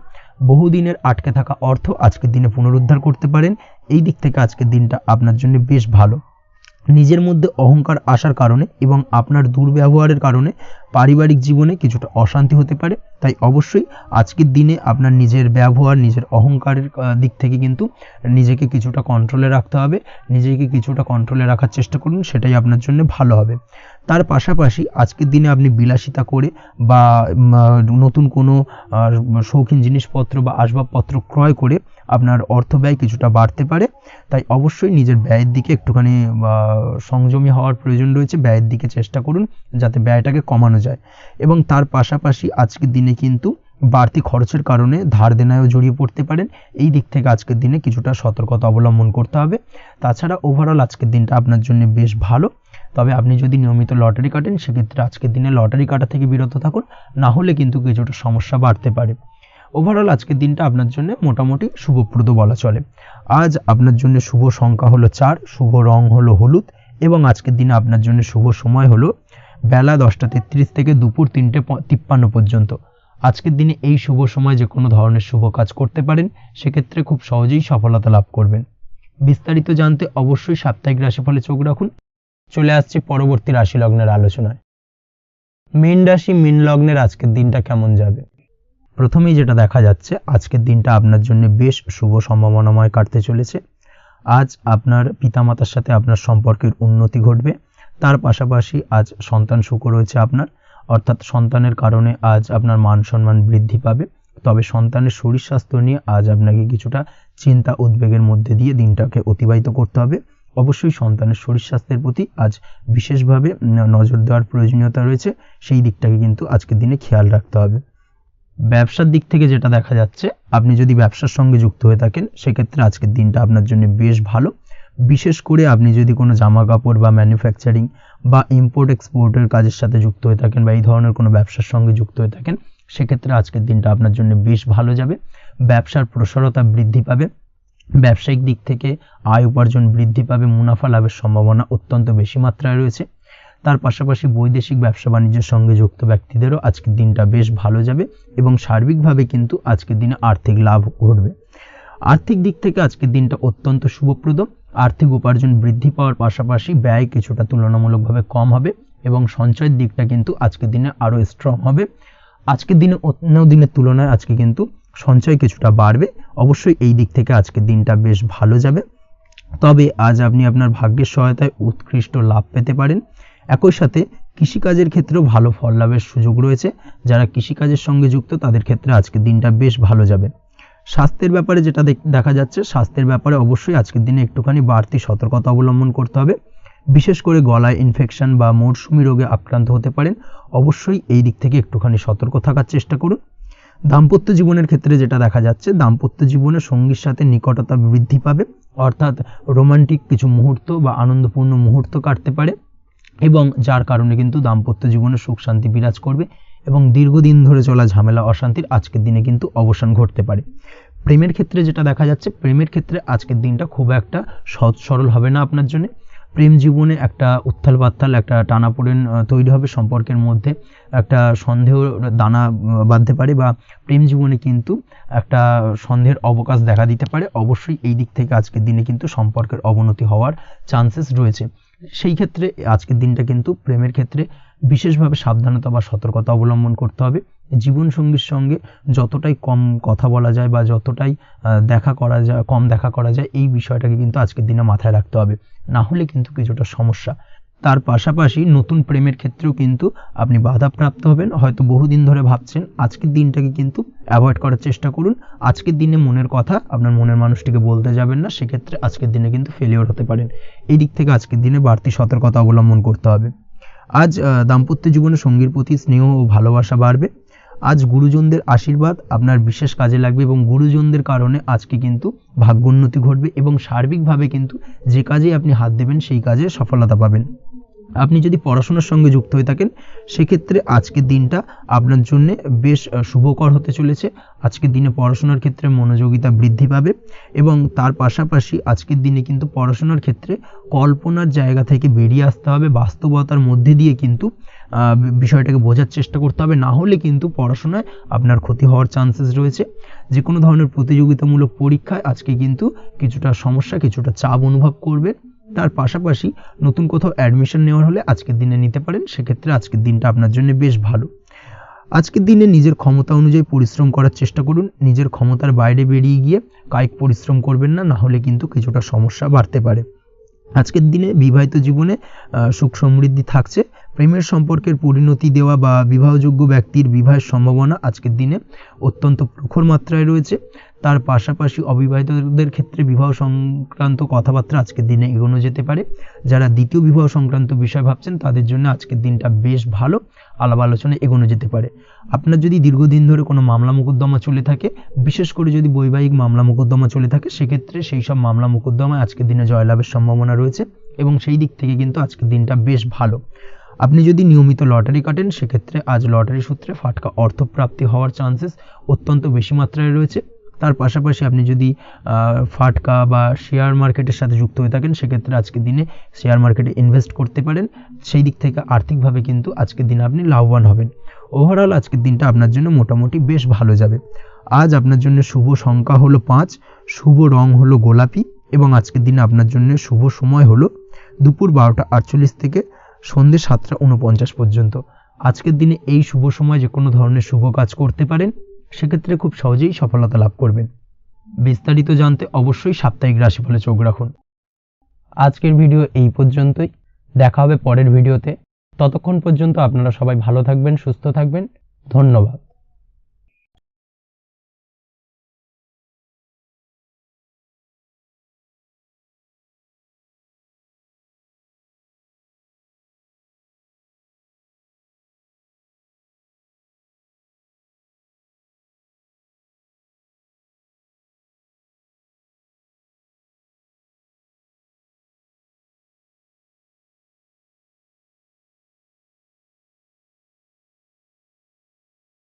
বহুদিনের আটকে থাকা অর্থ আজকের দিনে পুনরুদ্ধার করতে পারেন। এই দিক থেকে আজকের দিনটা আপনার জন্য বেশ ভালো। নিজের মধ্যে অহংকার আসার কারণে এবং আপনার দুর্ব্যবহারের কারণে পারিবারিক জীবনে কিছুটা অশান্তি হতে পারে। তাই অবশ্যই আজকের দিনে আপনার নিজের ব্যবহার, নিজের অহংকারের দিক থেকে কিন্তু নিজেকে কিছুটা কন্ট্রোলে রাখতে হবে। নিজেকে কিছুটা কন্ট্রোলে রাখার চেষ্টা করুন, সেটাই আপনার জন্য ভালো হবে। তার পাশাপাশি আজকের দিনে আপনি বিলাসিতা করে বা নতুন কোনো শৌখিন জিনিসপত্র বা আসবাবপত্র ক্রয় করে আপনার অর্থ ব্যয় কিছুটা বাড়তে পারে। তাই অবশ্যই নিজের ব্যয়ের দিকে একটুখানি সংযমী হওয়ার প্রয়োজন রয়েছে। ব্যয়ের দিকে চেষ্টা করুন যাতে ব্যয়টাকে কমানো যায় এবং তার পাশাপাশি আজকের দিনে কিন্তু বাড়তি খরচের কারণে ধার দেনায়ও জড়িয়ে পড়তে পারেন। এই দিক থেকে আজকের দিনে কিছুটা সতর্কতা অবলম্বন করতে হবে। তাছাড়া ওভারঅল আজকের দিনটা আপনার জন্য বেশ ভালো। তবে আপনি যদি নিয়মিত লটারি কাটেন, সেক্ষেত্রে আজকের দিনে লটারি কাটা থেকে বিরত থাকুন, না হলে কিন্তু কিছুটা সমস্যা বাড়তে পারে। ওভারঅল আজকের দিনটা আপনার জন্য মোটামুটি শুভপ্রদ বলা চলে। আজ আপনার জন্য শুভ সংখ্যা হলো 4, শুভ রং হলো হলুদ এবং আজকের দিনে আপনার জন্য শুভ সময় হলো বেলা 10:33 থেকে দুপুর 3:53 পর্যন্ত। আজকের দিনে এই শুভ সময় যে কোনো ধরনের শুভ কাজ করতে পারেন, সেক্ষেত্রে খুব সহজেই সফলতা লাভ করবেন। বিস্তারিত জানতে অবশ্যই সাপ্তাহিক রাশিফলে চোখ রাখুন। চলে আসছি পরবর্তী রাশি লগ্নের আলোচনায়। মীন রাশি, মীন লগ্নের আজকের দিনটা কেমন যাবে? প্রথমেই যেটা দেখা যাচ্ছে, আজকের দিনটা আপনার জন্য বেশ শুভ সম্ভাবনাময় কাটতে চলেছে। আজ আপনার পিতামাতার সাথে আপনার সম্পর্কের উন্নতি ঘটবে। তার পাশাপাশি আজ সন্তান সুখ রয়েছে আপনার, অর্থাৎ সন্তানের কারণে আজ আপনার মান সম্মান বৃদ্ধি পাবে। তবে সন্তানের শরীর স্বাস্থ্য নিয়ে আজ আপনাকে কিছুটা চিন্তা উদ্বেগের মধ্যে দিয়ে দিনটাকে অতিবাহিত করতে হবে। অবশ্যই সন্তানের শরীর স্বাস্থ্যের প্রতি আজ বিশেষভাবে নজর দেওয়ার প্রয়োজনীয়তা রয়েছে, সেই দিকটাকে কিন্তু আজকের দিনে খেয়াল রাখতে হবে। ব্যবসার দিক থেকে যেটা দেখা যাচ্ছে, আপনি যদি ব্যবসার সঙ্গে যুক্ত হয়ে থাকেন সেক্ষেত্রে আজকের দিনটা আপনার জন্য বেশ ভালো। বিশেষ করে আপনি যদি কোনো জামা কাপড় বা ম্যানুফ্যাকচারিং বা ইম্পোর্ট এক্সপোর্টের কাজের সাথে যুক্ত হয়ে থাকেন বা এই ধরনের কোনো ব্যবসার সঙ্গে যুক্ত হয়ে থাকেন সেক্ষেত্রে আজকের দিনটা আপনার জন্য বেশ ভালো যাবে। ব্যবসার প্রসারতা বৃদ্ধি পাবে, ব্যবসায়িক দিক থেকে আয় উপার্জন বৃদ্ধি পাবে, মুনাফা লাভের সম্ভাবনা অত্যন্ত বেশি মাত্রায় রয়েছে। তার পাশাপাশি বৈদেশিক ব্যবসা বাণিজ্যের সঙ্গে যুক্ত ব্যক্তিদেরও আজকের দিনটা বেশ ভালো যাবে এবং সার্বিকভাবে কিন্তু আজকের দিনে আর্থিক লাভ ঘটবে। আর্থিক দিক থেকে আজকের দিনটা অত্যন্ত শুভপ্রদ। আর্থিক উপার্জন বৃদ্ধি পাওয়ার পাশাপাশি ব্যয় কিছুটা তুলনামূলকভাবে কম হবে এবং সঞ্চয়ের দিকটা কিন্তু আজকের দিনে আরও স্ট্রং হবে। আজকের দিনে অন্য দিনের তুলনায় আজকে কিন্তু সঞ্চয় কিছুটা বাড়বে। অবশ্যই এই দিক থেকে আজকের দিনটা বেশ ভালো যাবে। তবে আজ আপনি আপনার ভাগ্যের সহায়তায় উৎকৃষ্ট লাভ পেতে পারেন। একই সাথে কৃষিকাজের ক্ষেত্রেও ভালো ফল লাভের সুযোগ রয়েছে। যারা কৃষিকাজের সঙ্গে যুক্ত তাদের ক্ষেত্রে আজকের দিনটা বেশ ভালো যাবে। স্বাস্থ্যের ব্যাপারে যেটা দেখা যাচ্ছে, স্বাস্থ্যের ব্যাপারে অবশ্যই আজকের দিনে একটুখানি বাড়তি সতর্কতা অবলম্বন করতে হবে। বিশেষ করে গলায় ইনফেকশন বা মৌসুমী রোগে আক্রান্ত হতে পারেন, অবশ্যই এই দিক থেকে একটুখানি সতর্ক থাকার চেষ্টা করুন। দাম্পত্য জীবনের ক্ষেত্রে যেটা দেখা যাচ্ছে, দাম্পত্য জীবনে সঙ্গীর সাথে নিকটতা বৃদ্ধি পাবে, অর্থাৎ রোমান্টিক কিছু মুহূর্ত বা আনন্দপূর্ণ মুহূর্ত কাটতে পারে এবং যার কারণে কিন্তু দাম্পত্য জীবনে সুখ শান্তি বিরাজ করবে এবং দীর্ঘদিন ধরে চলা ঝামেলা অশান্তির আজকের দিনে কিন্তু অবসান ঘটতে পারে। প্রেমের ক্ষেত্রে যেটা দেখা যাচ্ছে, প্রেমের ক্ষেত্রে আজকের দিনটা খুব একটা সহজ সরল হবে না আপনার জন্য। প্রেম জীবনে একটা উত্থাল পাত্থাল একটা টানাপোড়েন তৈরি হবে, সম্পর্কের মধ্যে একটা সন্দেহ দানা বাঁধতে পারে বা প্রেম জীবনে কিন্তু একটা সন্দেহের অবকাশ দেখা দিতে পারে। অবশ্যই এই দিক থেকে আজকের দিনে কিন্তু সম্পর্কের অবনতি হওয়ার চান্সেস রয়েছে। সেই ক্ষেত্রে আজকের দিনটা কিন্তু প্রেমের ক্ষেত্রে বিশেষভাবে সাবধানতা বা সতর্কতা অবলম্বন করতে হবে। জীবনসঙ্গীর সঙ্গে যতটাই কম কথা বলা যায় বা যতটাই কম দেখা করা যায় এই বিষয়টাকে কিন্তু আজকের দিনে মাথায় রাখতে হবে, না হলে কিন্তু কিছুটা সমস্যা। তার পাশাপাশি নতুন প্রেমের ক্ষেত্রেও কিন্তু আপনি বাধাপ্রাপ্ত হবেন। হয়তো বহুদিন ধরে ভাবছেন, আজকের দিনটাকে কিন্তু অ্যাভয়েড করার চেষ্টা করুন। আজকের দিনে মনের কথা আপনার মনের মানুষটিকে বলতে যাবেন না, সেক্ষেত্রে আজকের দিনে কিন্তু ফেলিওর হতে পারেন। এই দিক থেকে আজকের দিনে বাড়তি সতর্কতা অবলম্বন করতে হবে। আজ দাম্পত্য জীবনে সঙ্গীর প্রতি স্নেহ ও ভালোবাসা বাড়বে। আজ গুরুজনদের আশীর্বাদ আপনার বিশেষ কাজে লাগবে এবং গুরুজনদের কারণে আজকে কিন্তু ভাগ্যোন্নতি ঘটবে এবং সার্বিকভাবে কিন্তু যে কাজে আপনি হাত দেবেন সেই কাজে সফলতা পাবেন। আপনি যদি পড়াশোনার সঙ্গে যুক্ত হয়ে থাকেন সেক্ষেত্রে আজকের দিনটা আপনার জন্য বেশ শুভকর হতে চলেছে। আজকের দিনে পড়াশোনার ক্ষেত্রে মনোযোগিতা বৃদ্ধি পাবে এবং তার পাশাপাশি আজকের দিনে কিন্তু পড়াশোনার ক্ষেত্রে কল্পনার জায়গা থেকে বেরিয়ে আসতে হবে, বাস্তবতার মধ্যে দিয়ে কিন্তু বিষয়টাকে বোঝার চেষ্টা করতে হবে, না হলে কিন্তু পড়াশোনায় আপনার ক্ষতি হওয়ার চান্সেস রয়েছে। যে কোনো ধরনের প্রতিযোগিতামূলক পরীক্ষায় আজকে কিন্তু কিছুটা সমস্যা, কিছুটা চাপ অনুভব করবে। তার পাশাপাশি নতুন কোথাও অ্যাডমিশন নেওয়ার হলে আজকের দিনে নিতে পারেন, সেক্ষেত্রে আজকের দিনটা আপনার জন্য বেশ ভালো। আজকের দিনে নিজের ক্ষমতা অনুযায়ী পরিশ্রম করার চেষ্টা করুন। নিজের ক্ষমতার বাইরে বেরিয়ে গিয়ে কায়িক পরিশ্রম করবেন না, না হলে কিন্তু কিছুটা সমস্যা বাড়তে পারে। আজকের দিনে বিবাহিত জীবনে সুখ সমৃদ্ধি থাকছে। প্রেমের সম্পর্কের পরিণতি দেওয়া বা বিবাহযোগ্য ব্যক্তির বিবাহের সম্ভাবনা আজকের দিনে অত্যন্ত প্রখর মাত্রায় রয়েছে। তার পাশাপাশি অবিবাহিতদের ক্ষেত্রে বিবাহ সংক্রান্ত কথাবার্তা আজকের দিনে এগোনো যেতে পারে। যারা দ্বিতীয় বিবাহ সংক্রান্ত বিষয় ভাবছেন তাদের জন্য আজকের দিনটা বেশ ভালো, আলাপ আলোচনায় এগোনো যেতে পারে। আপনার যদি দীর্ঘদিন ধরে কোনো মামলা মোকদ্দমা চলে থাকে, বিশেষ করে যদি বৈবাহিক মামলা মোকদ্দমা চলে থাকে, সেক্ষেত্রে সেই সব মামলা মোকদ্দমায় আজকের দিনে জয়লাভের সম্ভাবনা রয়েছে এবং সেই দিক থেকে কিন্তু আজকের দিনটা বেশ ভালো। আপনি যদি নিয়মিত লটারি কাটেন সেক্ষেত্রে আজ লটারি সূত্রে ফাটকা অর্থপ্রাপ্তি হওয়ার চান্সেস অত্যন্ত বেশি মাত্রায় রয়েছে। তার পাশাপাশি আপনি যদি ফাটকা বা শেয়ার মার্কেটের সাথে যুক্ত হয়ে থাকেন সেক্ষেত্রে আজকের দিনে শেয়ার মার্কেটে ইনভেস্ট করতে পারেন। সেই দিক থেকে আর্থিকভাবে কিন্তু আজকের দিনে আপনি লাভবান হবেন। ওভারঅল আজকের দিনটা আপনার জন্য মোটামুটি বেশ ভালো যাবে। আজ আপনার জন্য শুভ সংখ্যা হলো 5, শুভ রং হলো গোলাপি এবং আজকের দিনে আপনার জন্য শুভ সময় হলো দুপুর 12:48 থেকে সন্ধ্যে 7:49 পর্যন্ত। আজকের দিনে এই শুভ সময় যে কোনো ধরনের শুভ কাজ করতে পারেন, সেক্ষেত্রে খুব সহজেই সফলতা লাভ করবেন। বিস্তারিত জানতে অবশ্যই সাপ্তাহিক রাশিফলে চোখ রাখুন। আজকের ভিডিও এই পর্যন্তই। দেখা হবে পরের ভিডিওতে। ততক্ষণ পর্যন্ত আপনারা সবাই ভালো থাকবেন, সুস্থ থাকবেন। ধন্যবাদ।